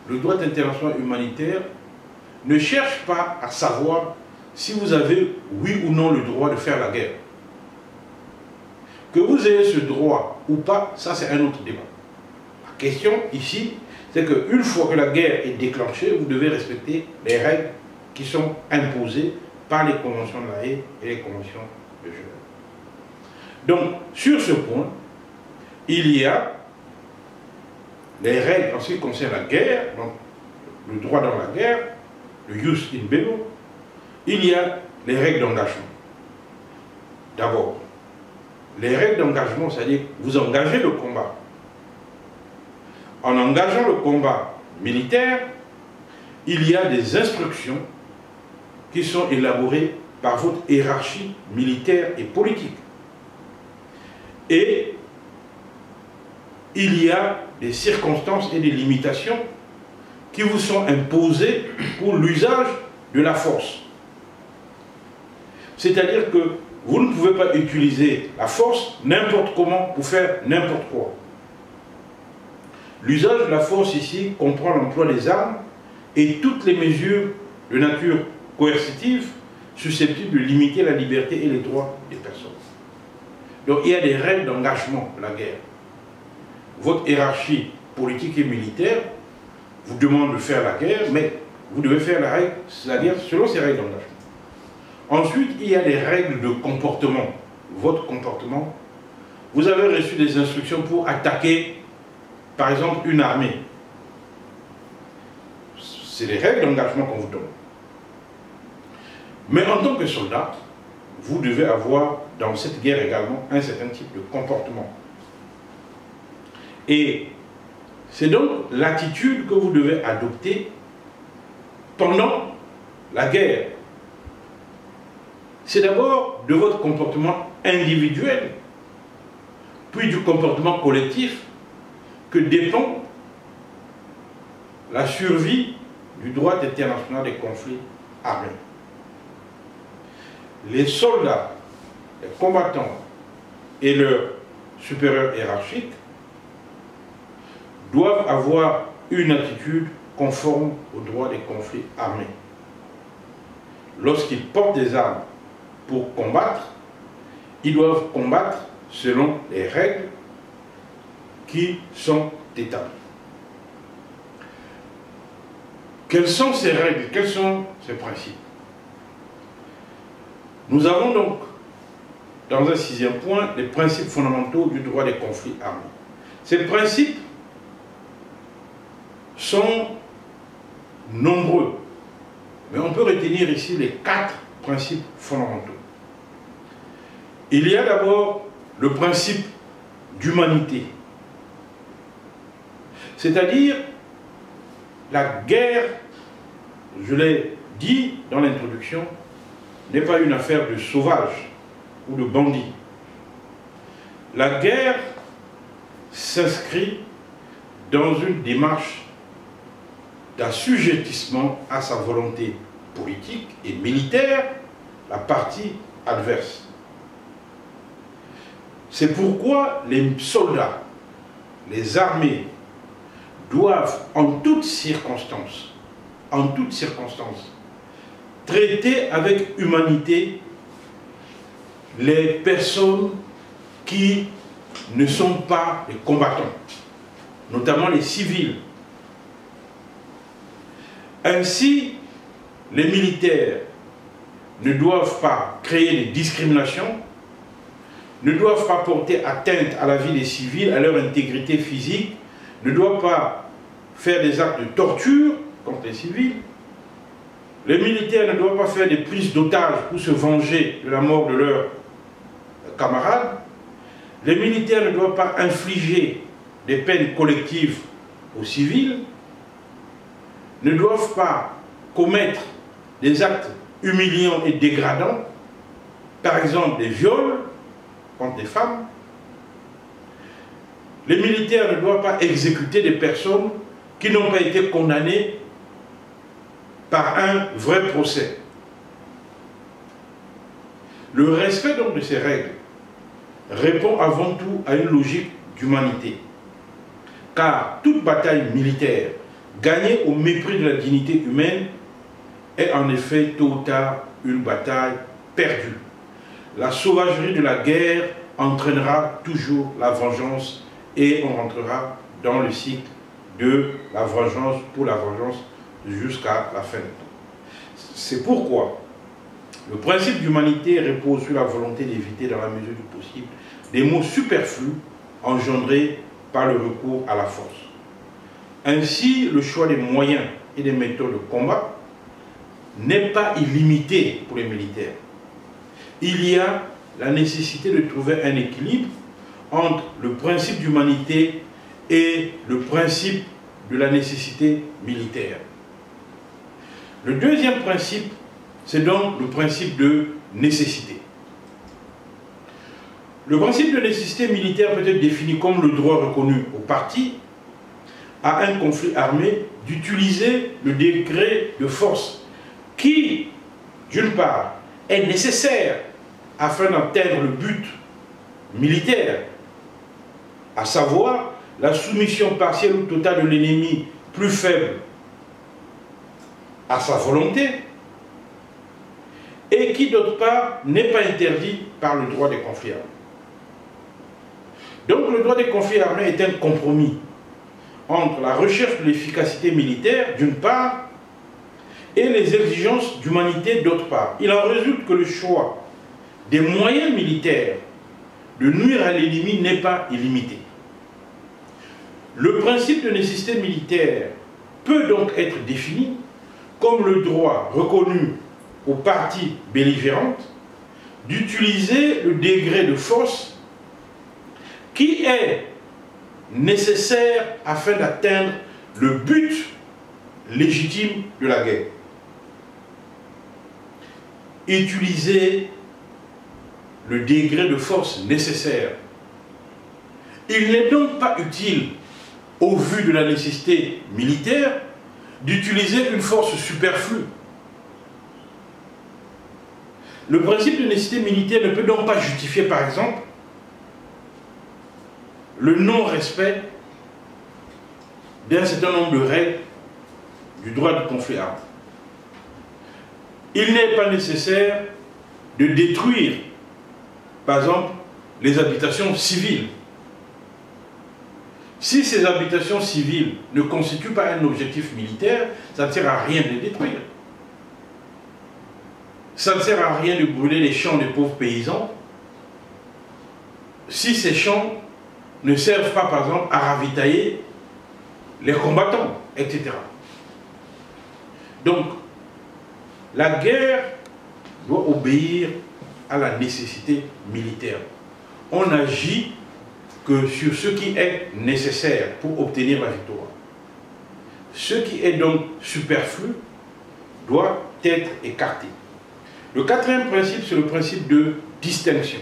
le droit international humanitaire, ne cherche pas à savoir si vous avez, oui ou non, le droit de faire la guerre. Que vous ayez ce droit ou pas, ça c'est un autre débat. La question ici, c'est qu'une fois que la guerre est déclenchée, vous devez respecter les règles qui sont imposées par les conventions de La Haye et les conventions de Genève. Donc, sur ce point, il y a les règles en ce qui concerne la guerre, donc le droit dans la guerre, le jus in bello. Il y a les règles d'engagement. D'abord, les règles d'engagement, c'est-à-dire vous engagez le combat. En engageant le combat militaire, il y a des instructions qui sont élaborées par votre hiérarchie militaire et politique. Et il y a des circonstances et des limitations qui vous sont imposées pour l'usage de la force. C'est-à-dire que vous ne pouvez pas utiliser la force n'importe comment pour faire n'importe quoi. L'usage de la force ici comprend l'emploi des armes et toutes les mesures de nature coercitive susceptibles de limiter la liberté et les droits des personnes. Donc il y a des règles d'engagement de la guerre. Votre hiérarchie politique et militaire vous demande de faire la guerre, mais vous devez faire la guerre selon ces règles d'engagement. Ensuite, il y a des règles de comportement. Votre comportement. Vous avez reçu des instructions pour attaquer, par exemple, une armée. C'est les règles d'engagement qu'on vous donne. Mais en tant que soldat, vous devez avoir dans cette guerre également un certain type de comportement. Et c'est donc l'attitude que vous devez adopter pendant la guerre. C'est d'abord de votre comportement individuel, puis du comportement collectif, que dépend la survie du droit international des conflits armés. Les soldats, les combattants et leurs supérieurs hiérarchiques doivent avoir une attitude conforme au droit des conflits armés. Lorsqu'ils portent des armes pour combattre, ils doivent combattre selon les règles qui sont établies. Quelles sont ces règles? Quels sont ces principes? Nous avons donc, dans un 6e point, les principes fondamentaux du droit des conflits armés. Ces principes sont nombreux, mais on peut retenir ici les 4 principes fondamentaux. Il y a d'abord le principe d'humanité, c'est-à-dire la guerre, je l'ai dit dans l'introduction, n'est pas une affaire de sauvages ou de bandits. La guerre s'inscrit dans une démarche d'assujettissement à sa volonté politique et militaire, la partie adverse. C'est pourquoi les soldats, les armées, doivent en toutes circonstances, traiter avec humanité les personnes qui ne sont pas les combattants, notamment les civils. Ainsi, les militaires ne doivent pas créer des discriminations, ne doivent pas porter atteinte à la vie des civils, à leur intégrité physique, ne doivent pas faire des actes de torture contre les civils. Les militaires ne doivent pas faire des prises d'otages pour se venger de la mort de leurs camarades. Les militaires ne doivent pas infliger des peines collectives aux civils, ne doivent pas commettre des actes humiliants et dégradants, par exemple des viols contre des femmes. Les militaires ne doivent pas exécuter des personnes qui n'ont pas été condamnées par un vrai procès. Le respect donc de ces règles répond avant tout à une logique d'humanité. Car toute bataille militaire gagnée au mépris de la dignité humaine est en effet tôt ou tard une bataille perdue. La sauvagerie de la guerre entraînera toujours la vengeance et on rentrera dans le cycle de la vengeance pour la vengeance jusqu'à la fin. C'est pourquoi le principe d'humanité repose sur la volonté d'éviter dans la mesure du possible des maux superflus engendrés par le recours à la force. Ainsi, le choix des moyens et des méthodes de combat n'est pas illimité pour les militaires. Il y a la nécessité de trouver un équilibre entre le principe d'humanité et le principe de la nécessité militaire. Le deuxième principe, c'est donc le principe de nécessité. Le principe de nécessité militaire peut être défini comme le droit reconnu aux parties à un conflit armé d'utiliser le degré de force qui, d'une part, est nécessaire afin d'atteindre le but militaire, à savoir la soumission partielle ou totale de l'ennemi plus faible à sa volonté, et qui, d'autre part, n'est pas interdit par le droit des conflits armés. Donc le droit des conflits armés est un compromis entre la recherche de l'efficacité militaire, d'une part, et les exigences d'humanité, d'autre part. Il en résulte que le choix des moyens militaires de nuire à l'ennemi n'est pas illimité. Le principe de nécessité militaire peut donc être défini comme le droit reconnu aux parties belligérantes d'utiliser le degré de force qui est nécessaire afin d'atteindre le but légitime de la guerre. Utiliser le degré de force nécessaire. Il n'est donc pas utile, au vu de la nécessité militaire, d'utiliser une force superflue. Le principe de nécessité militaire ne peut donc pas justifier, par exemple, le non-respect d'un certain nombre de règles du droit du conflit armé. Il n'est pas nécessaire de détruire, par exemple, les habitations civiles. Si ces habitations civiles ne constituent pas un objectif militaire, ça ne sert à rien de les détruire. Ça ne sert à rien de brûler les champs des pauvres paysans si ces champs ne servent pas, par exemple, à ravitailler les combattants, etc. Donc, la guerre doit obéir à la nécessité militaire. On agit que sur ce qui est nécessaire pour obtenir la victoire. Ce qui est donc superflu doit être écarté. Le quatrième principe, c'est le principe de distinction.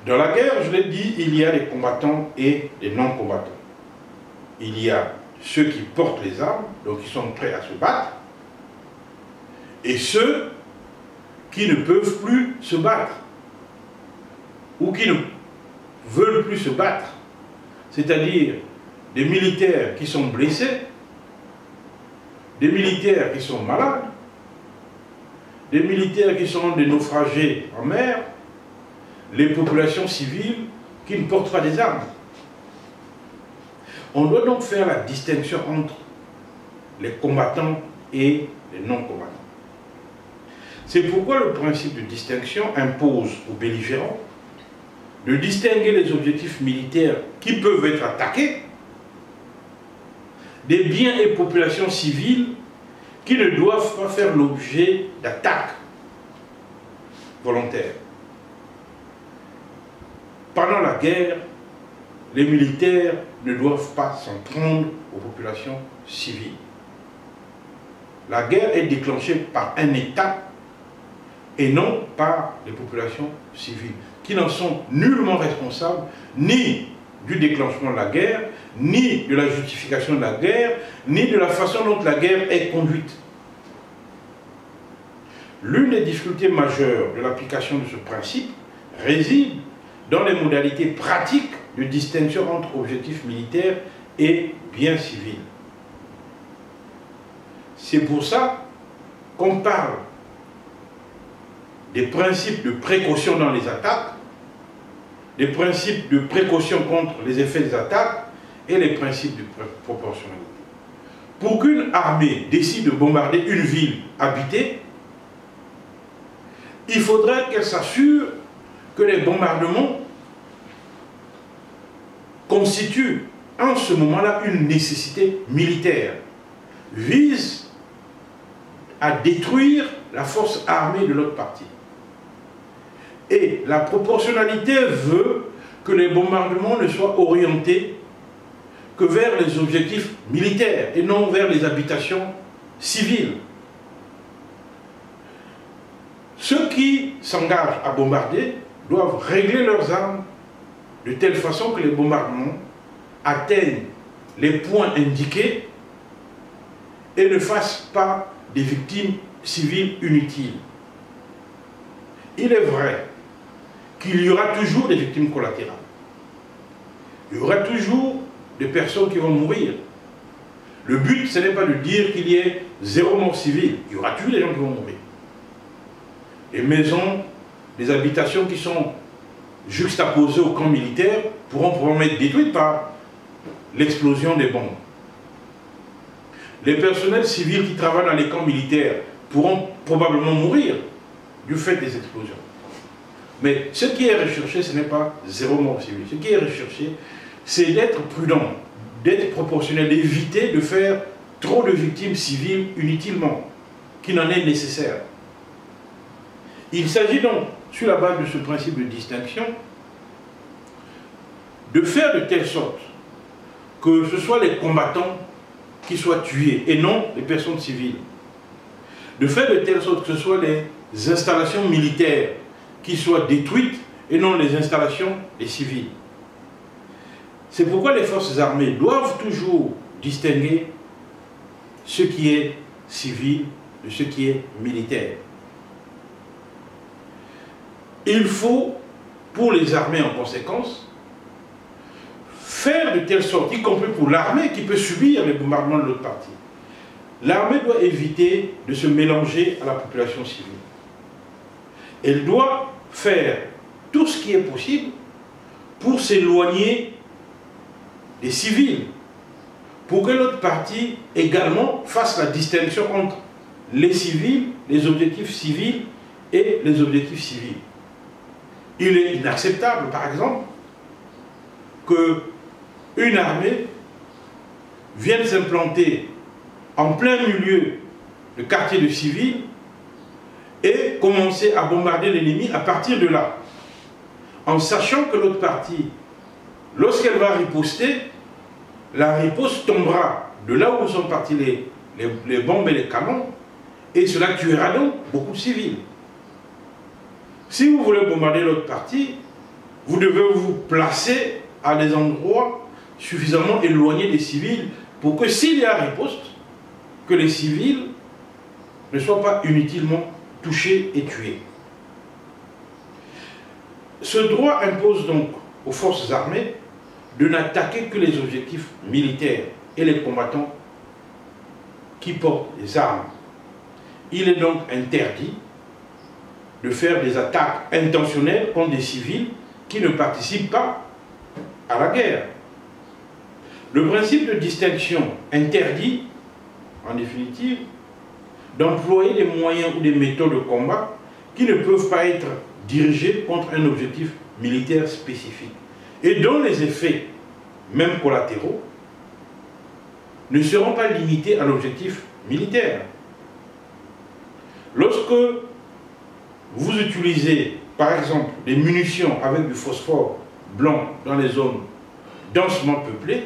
Dans la guerre, je l'ai dit, il y a des combattants et des non-combattants. Il y a ceux qui portent les armes, donc qui sont prêts à se battre, et ceux qui ne peuvent plus se battre, ou qui ne veulent plus se battre, c'est-à-dire des militaires qui sont blessés, des militaires qui sont malades, des militaires qui sont des naufragés en mer, les populations civiles qui ne portent pas des armes. On doit donc faire la distinction entre les combattants et les non-combattants. C'est pourquoi le principe de distinction impose aux belligérants de distinguer les objectifs militaires qui peuvent être attaqués des biens et populations civiles qui ne doivent pas faire l'objet d'attaques volontaires. Pendant la guerre, les militaires ne doivent pas s'en prendre aux populations civiles. La guerre est déclenchée par un État et non par les populations civiles, qui n'en sont nullement responsables ni du déclenchement de la guerre, ni de la justification de la guerre, ni de la façon dont la guerre est conduite. L'une des difficultés majeures de l'application de ce principe réside dans les modalités pratiques de distinction entre objectifs militaires et biens civils. C'est pour ça qu'on parle des principes de précaution dans les attaques, des principes de précaution contre les effets des attaques et les principes de proportionnalité. Pour qu'une armée décide de bombarder une ville habitée, il faudrait qu'elle s'assure que les bombardements constituent en ce moment-là une nécessité militaire, visent à détruire la force armée de l'autre partie. Et la proportionnalité veut que les bombardements ne soient orientés que vers les objectifs militaires et non vers les habitations civiles. Ceux qui s'engagent à bombarder doivent régler leurs armes de telle façon que les bombardements atteignent les points indiqués et ne fassent pas des victimes civiles inutiles. Il est vrai qu'il y aura toujours des victimes collatérales. Il y aura toujours des personnes qui vont mourir. Le but, ce n'est pas de dire qu'il y ait zéro mort civile. Il y aura toujours des gens qui vont mourir. Les maisons, les habitations qui sont juxtaposées au camp militaire pourront probablement être détruites par l'explosion des bombes. Les personnels civils qui travaillent dans les camps militaires pourront probablement mourir du fait des explosions. Mais ce qui est recherché, ce n'est pas zéro mort civile. Ce qui est recherché, c'est d'être prudent, d'être proportionnel, d'éviter de faire trop de victimes civiles inutilement, qui n'en est nécessaire. Il s'agit donc, sur la base de ce principe de distinction, de faire de telle sorte que ce soit les combattants qui soient tués et non les personnes civiles. De faire de telle sorte que ce soit les installations militaires qui soient détruites et non les installations des civils. C'est pourquoi les forces armées doivent toujours distinguer ce qui est civil de ce qui est militaire. Il faut, pour les armées en conséquence, faire de telle sorte, y compris pour l'armée qui peut subir les bombardements de l'autre partie. L'armée doit éviter de se mélanger à la population civile. Elle doit faire tout ce qui est possible pour s'éloigner des civils, pour que l'autre partie également fasse la distinction entre les civils, les objectifs civils et les objectifs civils. Il est inacceptable, par exemple, qu'une armée vienne s'implanter en plein milieu de quartiers de civils et commencer à bombarder l'ennemi à partir de là, en sachant que l'autre partie, lorsqu'elle va riposter, la riposte tombera de là où sont partis les bombes et les canons, et cela tuera donc beaucoup de civils. Si vous voulez bombarder l'autre partie, vous devez vous placer à des endroits suffisamment éloignés des civils pour que s'il y a riposte, que les civils ne soient pas inutilement touchés et tués. Ce droit impose donc aux forces armées de n'attaquer que les objectifs militaires et les combattants qui portent les armes. Il est donc interdit de faire des attaques intentionnelles contre des civils qui ne participent pas à la guerre. Le principe de distinction interdit, en définitive, d'employer des moyens ou des méthodes de combat qui ne peuvent pas être dirigés contre un objectif militaire spécifique et dont les effets, même collatéraux, ne seront pas limités à l'objectif militaire. Lorsque vous utilisez, par exemple, des munitions avec du phosphore blanc dans les zones densément peuplées,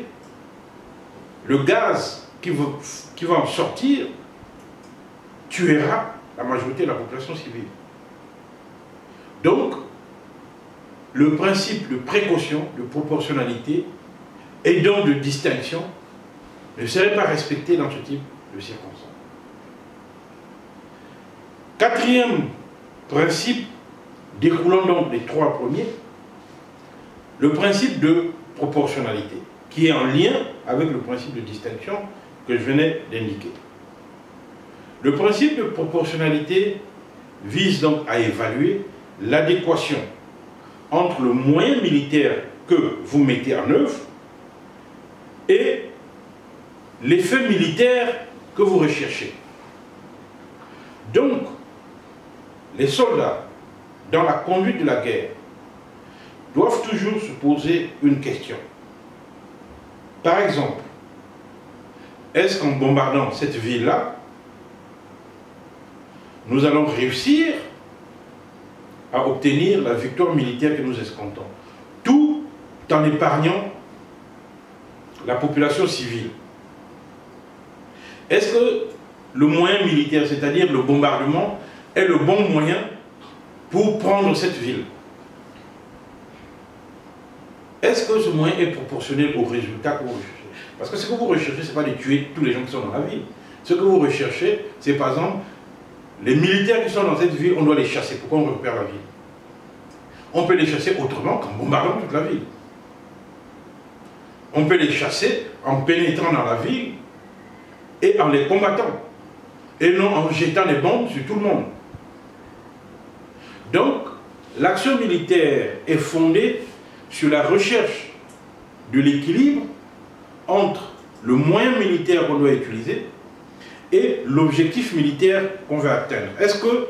le gaz qui va en sortir tuera la majorité de la population civile. Donc, le principe de précaution, de proportionnalité et donc de distinction ne serait pas respecté dans ce type de circonstances. Quatrième principe, découlant donc des trois premiers, le principe de proportionnalité, qui est en lien avec le principe de distinction que je venais d'indiquer. Le principe de proportionnalité vise donc à évaluer l'adéquation entre le moyen militaire que vous mettez en œuvre et l'effet militaire que vous recherchez. Donc, les soldats, dans la conduite de la guerre, doivent toujours se poser une question. Par exemple, est-ce qu'en bombardant cette ville-là, nous allons réussir à obtenir la victoire militaire que nous escomptons, tout en épargnant la population civile? Est-ce que le moyen militaire, c'est-à-dire le bombardement, est le bon moyen pour prendre cette ville? Est-ce que ce moyen est proportionnel au résultat que vous recherchez? Parce que ce que vous recherchez, ce n'est pas de tuer tous les gens qui sont dans la ville. Ce que vous recherchez, c'est par exemple, les militaires qui sont dans cette ville, on doit les chasser. Pourquoi on récupère la ville? On peut les chasser autrement qu'en bombardant toute la ville. On peut les chasser en pénétrant dans la ville et en les combattant. Et non en jetant des bombes sur tout le monde. Donc, l'action militaire est fondée sur la recherche de l'équilibre entre le moyen militaire qu'on doit utiliser et l'objectif militaire qu'on veut atteindre. Est-ce que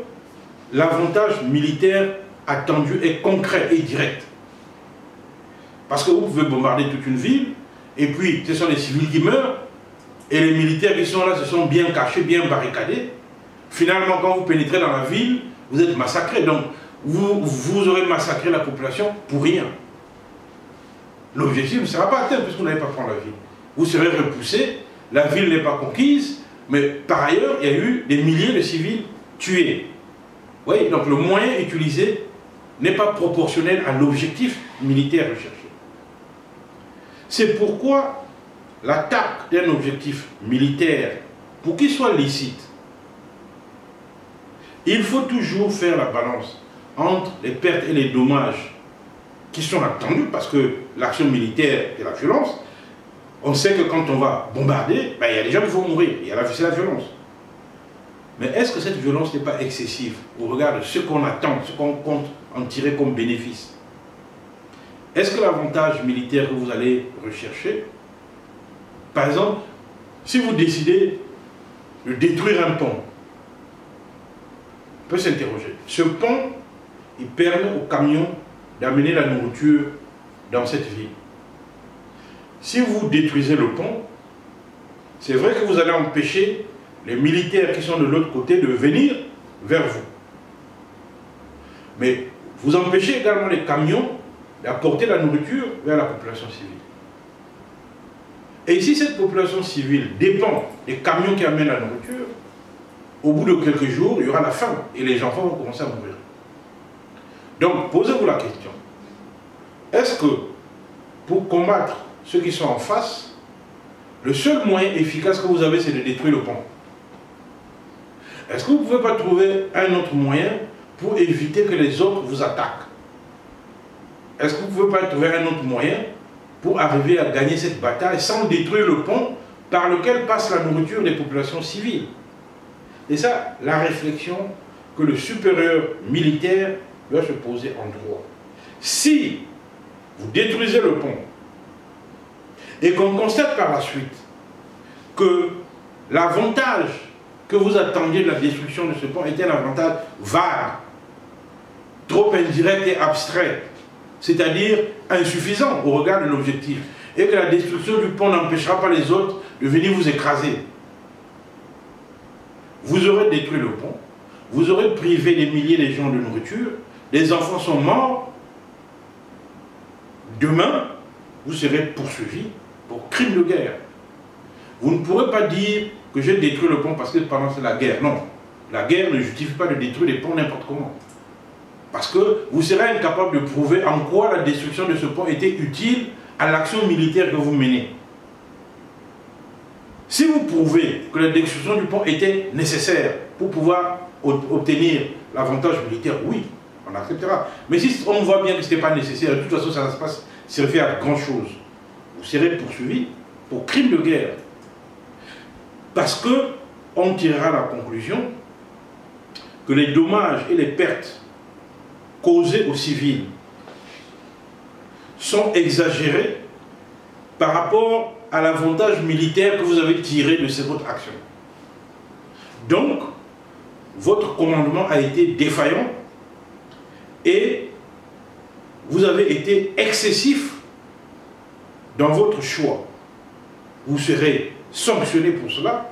l'avantage militaire attendu est concret et direct? Parce que vous pouvez bombarder toute une ville, et puis ce sont les civils qui meurent, et les militaires qui sont là se sont bien cachés, bien barricadés. Finalement, quand vous pénétrez dans la ville, vous êtes massacrés. Donc, vous aurez massacré la population pour rien. L'objectif ne sera pas atteint puisque vous n'allez pas prendre la ville. Vous serez repoussé, la ville n'est pas conquise, mais par ailleurs, il y a eu des milliers de civils tués. Vous voyez, donc le moyen utilisé n'est pas proportionnel à l'objectif militaire recherché. C'est pourquoi l'attaque d'un objectif militaire, pour qu'il soit licite, il faut toujours faire la balance entre les pertes et les dommages qui sont attendus, parce que l'action militaire et la violence, on sait que quand on va bombarder, il y a des gens qui vont mourir, c'est la violence. Mais est-ce que cette violence n'est pas excessive au regard de ce qu'on attend, ce qu'on compte en tirer comme bénéfice? Est-ce que l'avantage militaire que vous allez rechercher, par exemple, si vous décidez de détruire un pont, on peut s'interroger. Ce pont, il permet aux camions d'amener la nourriture dans cette ville. Si vous détruisez le pont, c'est vrai que vous allez empêcher les militaires qui sont de l'autre côté de venir vers vous. Mais vous empêchez également les camions d'apporter la nourriture vers la population civile. Et si cette population civile dépend des camions qui amènent la nourriture, au bout de quelques jours, il y aura la faim et les enfants vont commencer à mourir. Donc, posez-vous la question. Est-ce que, pour combattre ceux qui sont en face, Le seul moyen efficace que vous avez, c'est de détruire le pont. Est-ce que vous ne pouvez pas trouver un autre moyen pour éviter que les autres vous attaquent? Est-ce que vous ne pouvez pas trouver un autre moyen pour arriver à gagner cette bataille sans détruire le pont par lequel passe la nourriture des populations civiles? Et ça, la réflexion que le supérieur militaire doit se poser en droit. Si vous détruisez le pont et qu'on constate par la suite que l'avantage que vous attendiez de la destruction de ce pont était un avantage vague, trop indirect et abstrait, c'est-à-dire insuffisant au regard de l'objectif, et que la destruction du pont n'empêchera pas les autres de venir vous écraser, vous aurez détruit le pont, vous aurez privé des milliers de gens de nourriture, les enfants sont morts, demain, vous serez poursuivi pour crime de guerre. Vous ne pourrez pas dire que j'ai détruit le pont parce que pendant c'est la guerre. Non, la guerre ne justifie pas de détruire les ponts n'importe comment. Parce que vous serez incapable de prouver en quoi la destruction de ce pont était utile à l'action militaire que vous menez. Si vous prouvez que la destruction du pont était nécessaire pour pouvoir obtenir l'avantage militaire, oui, on acceptera. Mais si on voit bien que ce n'était pas nécessaire, de toute façon ça ne se passe servir à grand chose, vous serez poursuivi pour crime de guerre. Parce qu'on tirera la conclusion que les dommages et les pertes causées aux civils sont exagérés par rapport à l'avantage militaire que vous avez tiré de votre action. Donc, votre commandement a été défaillant et vous avez été excessif dans votre choix. Vous serez sanctionné pour cela,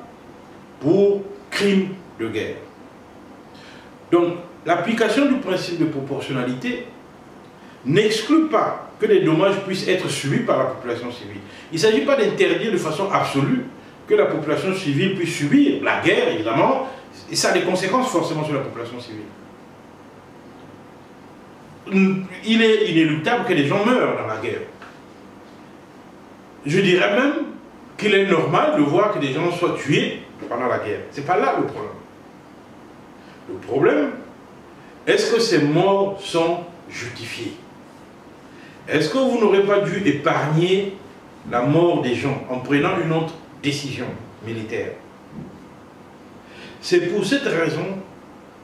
pour crime de guerre. Donc, l'application du principe de proportionnalité n'exclut pas que les dommages puissent être subis par la population civile. Il ne s'agit pas d'interdire de façon absolue que la population civile puisse subir la guerre, évidemment, et ça a des conséquences forcément sur la population civile. Il est inéluctable que des gens meurent dans la guerre. Je dirais même qu'il est normal de voir que des gens soient tués pendant la guerre. Ce n'est pas là le problème. Le problème, est-ce que ces morts sont justifiées? Est-ce que vous n'aurez pas dû épargner la mort des gens en prenant une autre décision militaire? C'est pour cette raison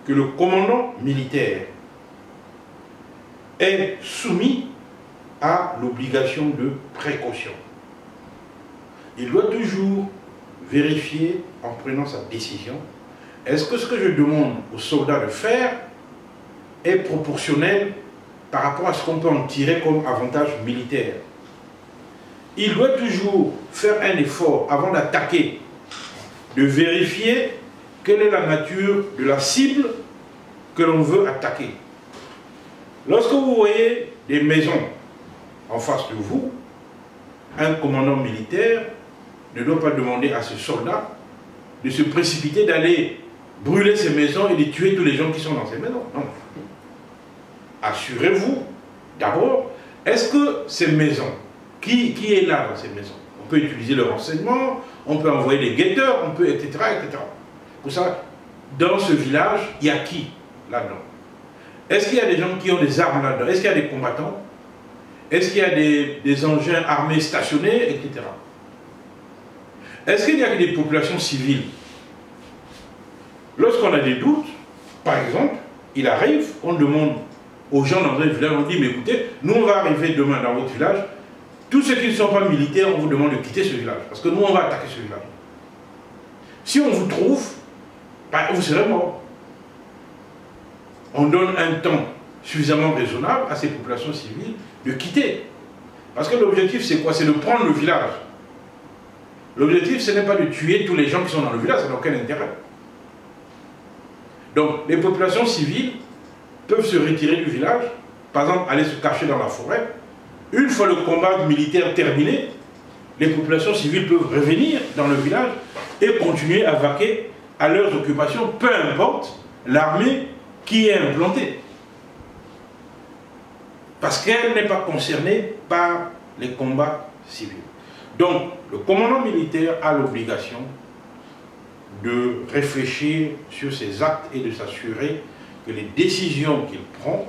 que le commandant militaire est soumis à l'obligation de précaution. Il doit toujours vérifier en prenant sa décision, est-ce que ce que je demande aux soldats de faire est proportionnel par rapport à ce qu'on peut en tirer comme avantage militaire. Il doit toujours faire un effort avant d'attaquer, de vérifier quelle est la nature de la cible que l'on veut attaquer. Lorsque vous voyez des maisons en face de vous, un commandant militaire ne doit pas demander à ce soldat de se précipiter, d'aller brûler ces maisons et de tuer tous les gens qui sont dans ces maisons. Non. Assurez-vous d'abord, est-ce que ces maisons, qui est là dans ces maisons? On peut utiliser le renseignement, on peut envoyer des guetteurs, on peut, etc., etc. Pour ça, dans ce village, il y a qui là-dedans? Est-ce qu'il y a des gens qui ont des armes là-dedans? Est-ce qu'il y a des combattants? Est-ce qu'il y a des engins armés stationnés, etc. Est-ce qu'il y a que des populations civiles? Lorsqu'on a des doutes, par exemple, il arrive, on demande aux gens dans un village, on dit, mais écoutez, nous on va arriver demain dans votre village, tous ceux qui ne sont pas militaires, on vous demande de quitter ce village, parce que nous on va attaquer ce village. Si on vous trouve, ben, vous serez mort. On donne un temps suffisamment raisonnable à ces populations civiles de quitter. Parce que l'objectif c'est quoi? C'est de prendre le village. L'objectif ce n'est pas de tuer tous les gens qui sont dans le village, ça n'a aucun intérêt. Donc les populations civiles peuvent se retirer du village, par exemple aller se cacher dans la forêt. Une fois le combat militaire terminé, les populations civiles peuvent revenir dans le village et continuer à vaquer à leurs occupations, peu importe l'armée qui est implantée. Parce qu'elle n'est pas concernée par les combats civils. Donc, le commandant militaire a l'obligation de réfléchir sur ses actes et de s'assurer que les décisions qu'il prend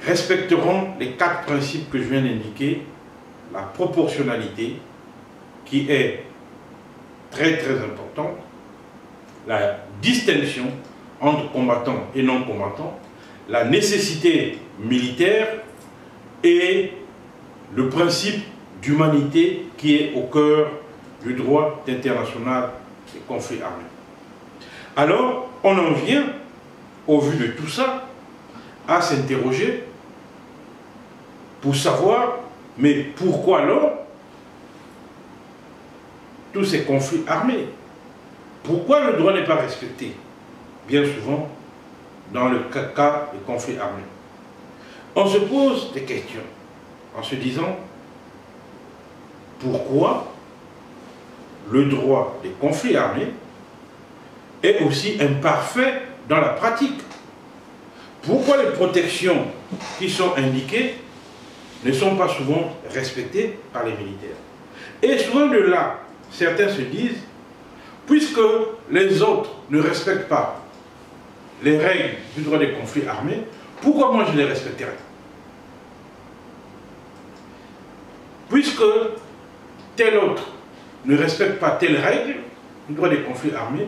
respecteront les 4 principes que je viens d'indiquer: la proportionnalité, qui est très très importante, la distinction entre combattants et non combattants, la nécessité militaire et le principe d'humanité qui est au cœur du droit international des conflits armés. Alors, on en vient, au vu de tout ça, à s'interroger pour savoir, mais pourquoi alors tous ces conflits armés? Pourquoi le droit n'est pas respecté? Bien souvent, dans le cas des conflits armés, on se pose des questions en se disant pourquoi le droit des conflits armés est aussi imparfait dans la pratique. Pourquoi les protections qui sont indiquées ne sont pas souvent respectées par les militaires? Et souvent de là, certains se disent, puisque les autres ne respectent pas les règles du droit des conflits armés, pourquoi moi je les respecterai? Puisque tel autre ne respecte pas telle règle du droit des conflits armés,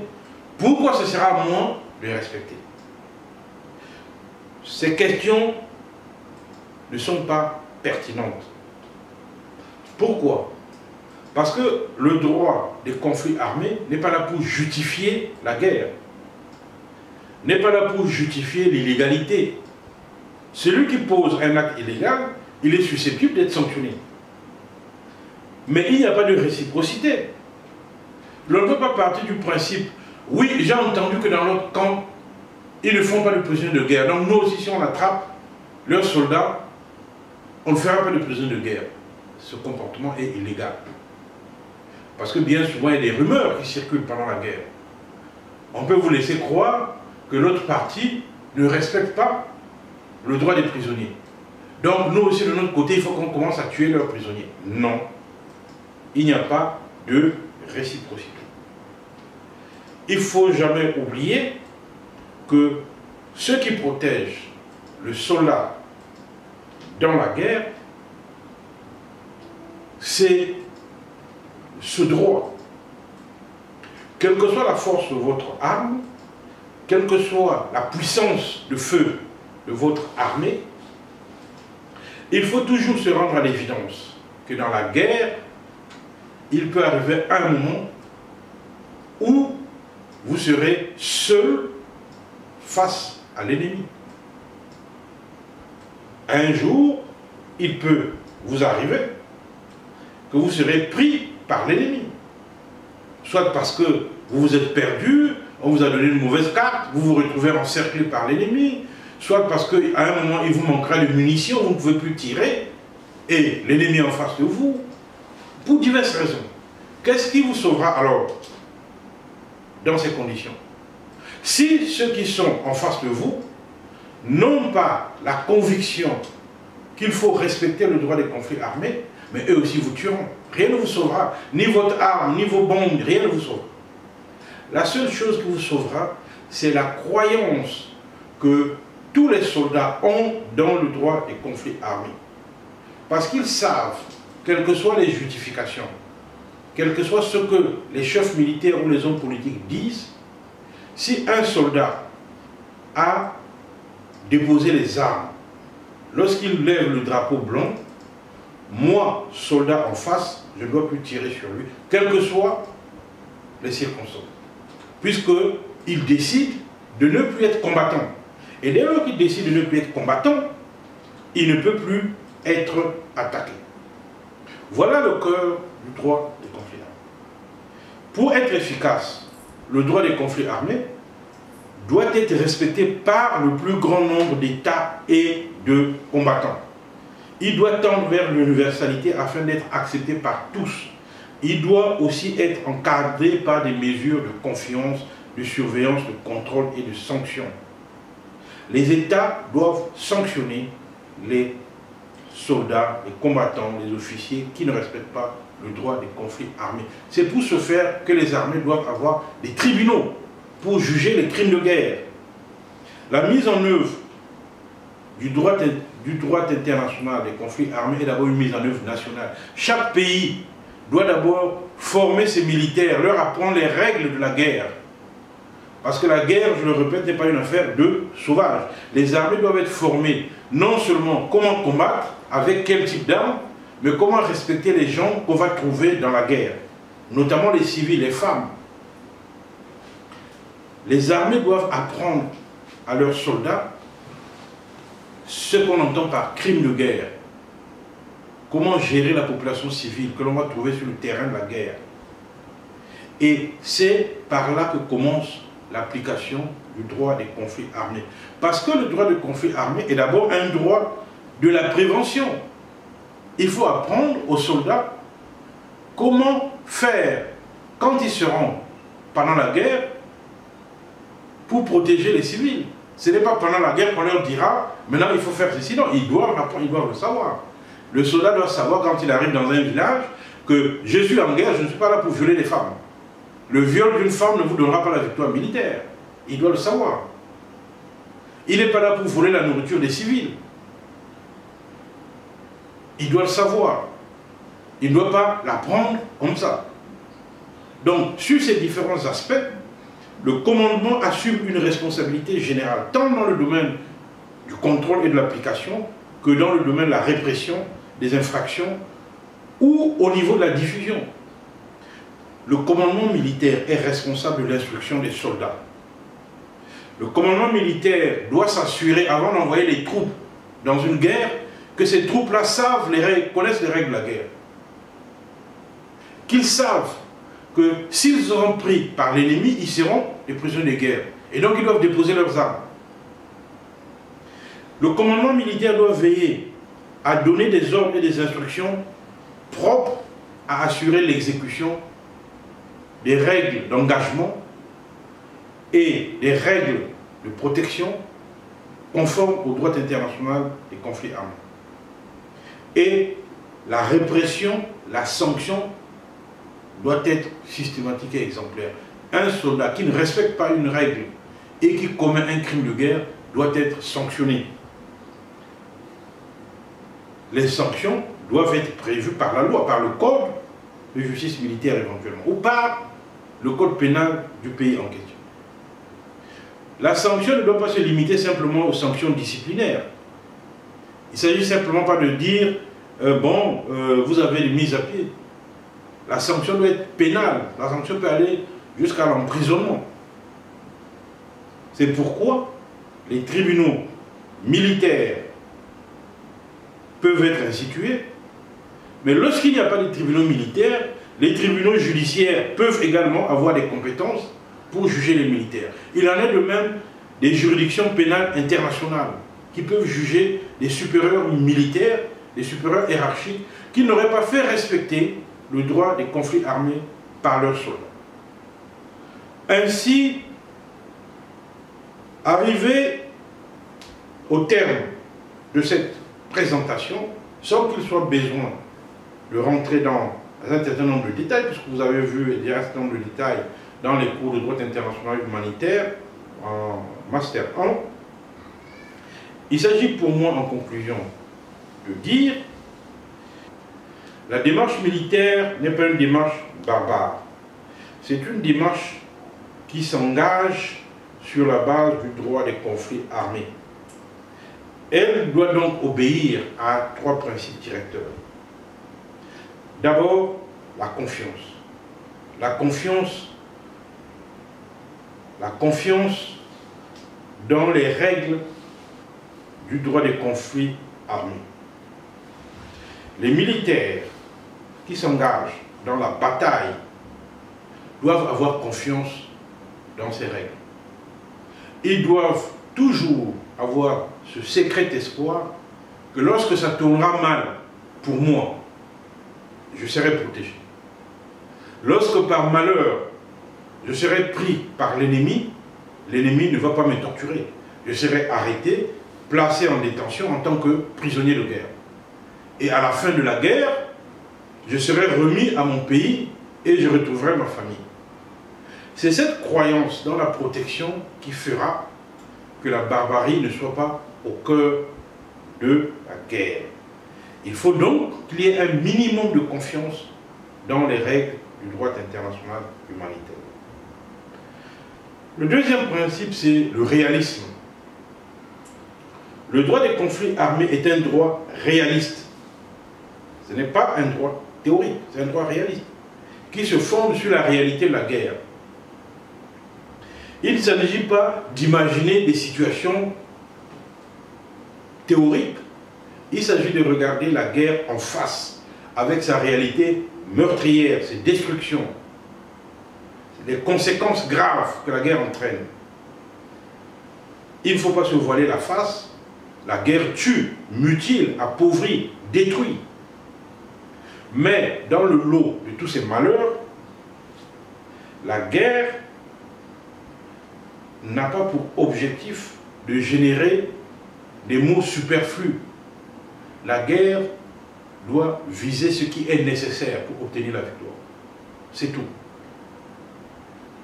pourquoi ce sera à moi de les respecter? Ces questions ne sont pas pertinentes. Pourquoi? Parce que le droit des conflits armés n'est pas là pour justifier la guerre, n'est pas là pour justifier l'illégalité. Celui qui pose un acte illégal, il est susceptible d'être sanctionné. Mais il n'y a pas de réciprocité. L'on ne peut pas partir du principe, oui, j'ai entendu que dans l'autre camp, ils ne font pas de prisonniers de guerre. Donc nous aussi, si on attrape leurs soldats, on ne fera pas de prisonniers de guerre. Ce comportement est illégal. Parce que bien souvent, il y a des rumeurs qui circulent pendant la guerre. On peut vous laisser croire que l'autre partie ne respecte pas le droit des prisonniers. Donc nous aussi, de notre côté, il faut qu'on commence à tuer leurs prisonniers. Non. Il n'y a pas de réciprocité. Il ne faut jamais oublier que ceux qui protègent le soldat dans la guerre, c'est ce droit. Quelle que soit la force de votre arme, quelle que soit la puissance de feu de votre armée, il faut toujours se rendre à l'évidence que dans la guerre, il peut arriver un moment où vous serez seul face à l'ennemi. Un jour, il peut vous arriver que vous serez pris par l'ennemi. Soit parce que vous vous êtes perdu, on vous a donné une mauvaise carte, vous vous retrouvez encerclé par l'ennemi, soit parce qu'à un moment, il vous manquera de munitions, vous ne pouvez plus tirer, et l'ennemi est en face de vous, pour diverses raisons. Qu'est-ce qui vous sauvera alors dans ces conditions? Si ceux qui sont en face de vous n'ont pas la conviction qu'il faut respecter le droit des conflits armés, mais eux aussi vous tueront. Rien ne vous sauvera. Ni votre arme, ni vos bombes, rien ne vous sauvera. La seule chose qui vous sauvera, c'est la croyance que tous les soldats ont dans le droit des conflits armés. Parce qu'ils savent, quelles que soient les justifications, quel que soit ce que les chefs militaires ou les hommes politiques disent, si un soldat a déposé les armes, lorsqu'il lève le drapeau blanc, moi, soldat en face, je ne dois plus tirer sur lui, quelles que soient les circonstances. Puisqu'il décide de ne plus être combattant. Et dès lors qu'il décide de ne plus être combattant, il ne peut plus être attaqué. Voilà le cœur du droit des conflits armés. Pour être efficace, le droit des conflits armés doit être respecté par le plus grand nombre d'États et de combattants. Il doit tendre vers l'universalité afin d'être accepté par tous. Il doit aussi être encadré par des mesures de confiance, de surveillance, de contrôle et de sanction. Les États doivent sanctionner les soldats, les combattants, les officiers qui ne respectent pas le droit des conflits armés. C'est pour ce faire que les armées doivent avoir des tribunaux pour juger les crimes de guerre. La mise en œuvre du droit international des conflits armés est d'abord une mise en œuvre nationale. Chaque pays doit d'abord former ses militaires, leur apprendre les règles de la guerre. Parce que la guerre, je le répète, n'est pas une affaire de sauvages. Les armées doivent être formées non seulement comment combattre, avec quel type d'armes, mais comment respecter les gens qu'on va trouver dans la guerre, notamment les civils, les femmes. Les armées doivent apprendre à leurs soldats ce qu'on entend par crime de guerre. Comment gérer la population civile que l'on va trouver sur le terrain de la guerre. Et c'est par là que commence l'application du droit des conflits armés. Parce que le droit des conflits armés est d'abord un droit de la prévention. Il faut apprendre aux soldats comment faire quand ils seront pendant la guerre pour protéger les civils. Ce n'est pas pendant la guerre qu'on leur dira maintenant il faut faire ceci. Non, ils doivent apprendre, ils doivent le savoir. Le soldat doit savoir quand il arrive dans un village que je suis en guerre, je ne suis pas là pour violer les femmes. Le viol d'une femme ne vous donnera pas la victoire militaire. Il doit le savoir. Il n'est pas là pour voler la nourriture des civils. Il doit le savoir. Il ne doit pas l'apprendre comme ça. Donc, sur ces différents aspects, le commandement assume une responsabilité générale, tant dans le domaine du contrôle et de l'application, que dans le domaine de la répression des infractions ou au niveau de la diffusion. Le commandement militaire est responsable de l'instruction des soldats. Le commandement militaire doit s'assurer, avant d'envoyer les troupes dans une guerre, que ces troupes-là savent les règles, connaissent les règles de la guerre. Qu'ils savent que s'ils seront pris par l'ennemi, ils seront des prisonniers de guerre. Et donc ils doivent déposer leurs armes. Le commandement militaire doit veiller à donner des ordres et des instructions propres à assurer l'exécution des règles d'engagement et des règles de protection conformes au droit international des conflits armés. Et la répression, la sanction doit être systématique et exemplaire. Un soldat qui ne respecte pas une règle et qui commet un crime de guerre doit être sanctionné. Les sanctions doivent être prévues par la loi, par le code de justice militaire éventuellement, ou par le code pénal du pays en question. La sanction ne doit pas se limiter simplement aux sanctions disciplinaires. Il ne s'agit simplement pas de dire vous avez des mises à pied. La sanction doit être pénale. La sanction peut aller jusqu'à l'emprisonnement. C'est pourquoi les tribunaux militaires peuvent être institués, mais lorsqu'il n'y a pas de tribunaux militaires, les tribunaux judiciaires peuvent également avoir des compétences pour juger les militaires. Il en est de même des juridictions pénales internationales qui peuvent juger des supérieurs militaires, des supérieurs hiérarchiques qui n'auraient pas fait respecter le droit des conflits armés par leurs soldats. Ainsi, arrivé au terme de cette présentation, sans qu'il soit besoin de rentrer dans un certain nombre de détails, puisque vous avez vu un certain nombre de détails dans les cours de droit international humanitaire en Master 1, il s'agit pour moi en conclusion de dire la démarche militaire n'est pas une démarche barbare. C'est une démarche qui s'engage sur la base du droit des conflits armés. Elle doit donc obéir à 3 principes directeurs. D'abord, la confiance. La confiance dans les règles du droit des conflits armés. Les militaires qui s'engagent dans la bataille doivent avoir confiance dans ces règles. Ils doivent toujours avoir ce secret espoir que lorsque ça tournera mal pour moi, je serai protégé. Lorsque par malheur, je serai pris par l'ennemi, l'ennemi ne va pas me torturer. Je serai arrêté, placé en détention en tant que prisonnier de guerre. et à la fin de la guerre, je serai remis à mon pays et je retrouverai ma famille. C'est cette croyance dans la protection qui fera que la barbarie ne soit pas au cœur de la guerre. Il faut donc qu'il y ait un minimum de confiance dans les règles du droit international humanitaire. Le deuxième principe, c'est le réalisme. Le droit des conflits armés est un droit réaliste. Ce n'est pas un droit théorique, c'est un droit réaliste, qui se fonde sur la réalité de la guerre. Il ne s'agit pas d'imaginer des situations théoriques. Il s'agit de regarder la guerre en face, avec sa réalité meurtrière, ses destructions, les conséquences graves que la guerre entraîne. Il ne faut pas se voiler la face. La guerre tue, mutile, appauvrit, détruit. Mais dans le lot de tous ces malheurs, la guerre n'a pas pour objectif de générer des maux superflus. La guerre doit viser ce qui est nécessaire pour obtenir la victoire. C'est tout.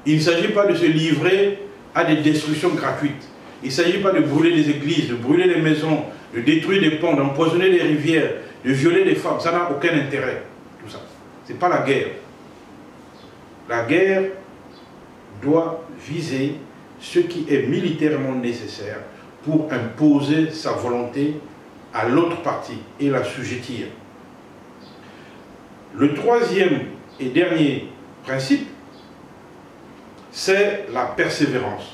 Il ne s'agit pas de se livrer à des destructions gratuites. Il ne s'agit pas de brûler des églises, de brûler des maisons, de détruire des ponts, d'empoisonner des rivières, de violer des femmes. Ça n'a aucun intérêt, tout ça. Ce n'est pas la guerre. La guerre doit viser ce qui est militairement nécessaire pour imposer sa volonté à l'autre partie et l'assujettir. Le troisième et dernier principe, c'est la persévérance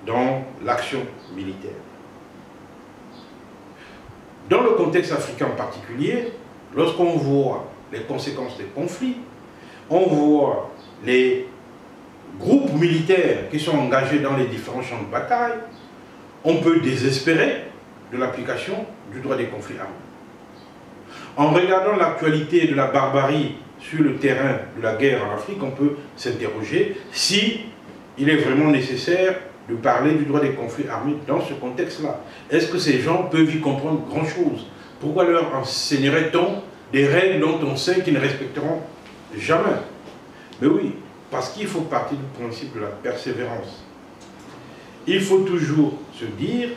dans l'action militaire. Dans le contexte africain en particulier, lorsqu'on voit les conséquences des conflits, on voit les groupes militaires qui sont engagés dans les différents champs de bataille, on peut désespérer de l'application du droit des conflits armés. En regardant l'actualité de la barbarie sur le terrain de la guerre en Afrique, on peut s'interroger si il est vraiment nécessaire de parler du droit des conflits armés dans ce contexte-là. Est-ce que ces gens peuvent y comprendre grand-chose? Pourquoi leur enseignerait-on des règles dont on sait qu'ils ne respecteront jamais? Mais oui, parce qu'il faut partir du principe de la persévérance. Il faut toujours se dire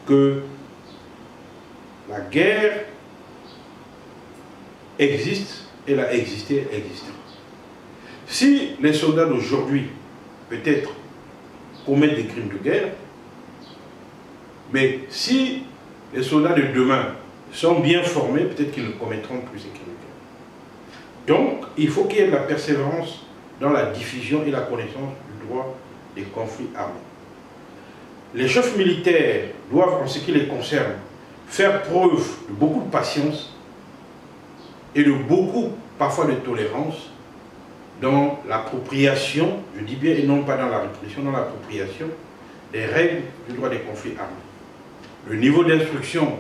que la guerre existe, elle a existé, elle existera. Si les soldats d'aujourd'hui, peut-être, commettent des crimes de guerre, mais si les soldats de demain sont bien formés, peut-être qu'ils ne commettront plus ces crimes de guerre. Donc, il faut qu'il y ait de la persévérance dans la diffusion et la connaissance du droit des conflits armés. Les chefs militaires doivent, en ce qui les concerne, faire preuve de beaucoup de patience et de beaucoup, parfois, de tolérance dans l'appropriation, je dis bien, et non pas dans la répression, dans l'appropriation des règles du droit des conflits armés. Le niveau d'instruction,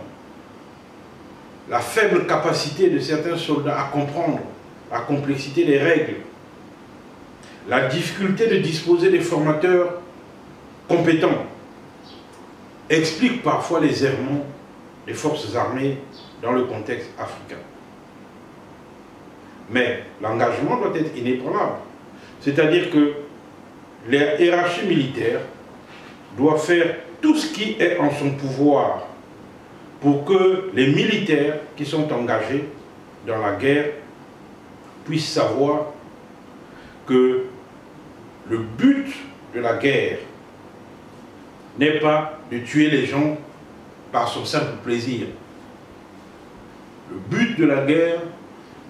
la faible capacité de certains soldats à comprendre la complexité des règles, la difficulté de disposer des formateurs compétents, expliquent parfois les errements des forces armées dans le contexte africain. Mais l'engagement doit être inébranlable. C'est-à-dire que les hiérarchies militaires doivent faire tout ce qui est en son pouvoir pour que les militaires qui sont engagés dans la guerre puissent savoir que le but de la guerre n'est pas de tuer les gens par son simple plaisir. Le but de la guerre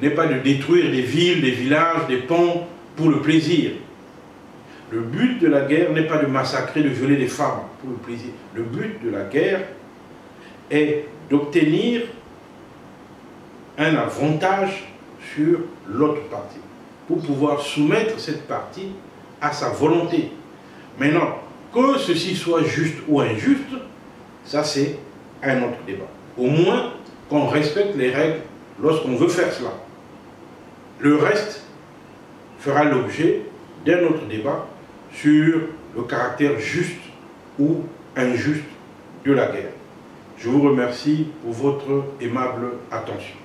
n'est pas de détruire des villes, des villages, des ponts pour le plaisir. Le but de la guerre n'est pas de massacrer, de violer des femmes pour le plaisir. Le but de la guerre est d'obtenir un avantage sur l'autre partie, pour pouvoir soumettre cette partie à sa volonté. Maintenant, que ceci soit juste ou injuste, ça c'est un autre débat. Au moins qu'on respecte les règles lorsqu'on veut faire cela. Le reste fera l'objet d'un autre débat sur le caractère juste ou injuste de la guerre. Je vous remercie pour votre aimable attention.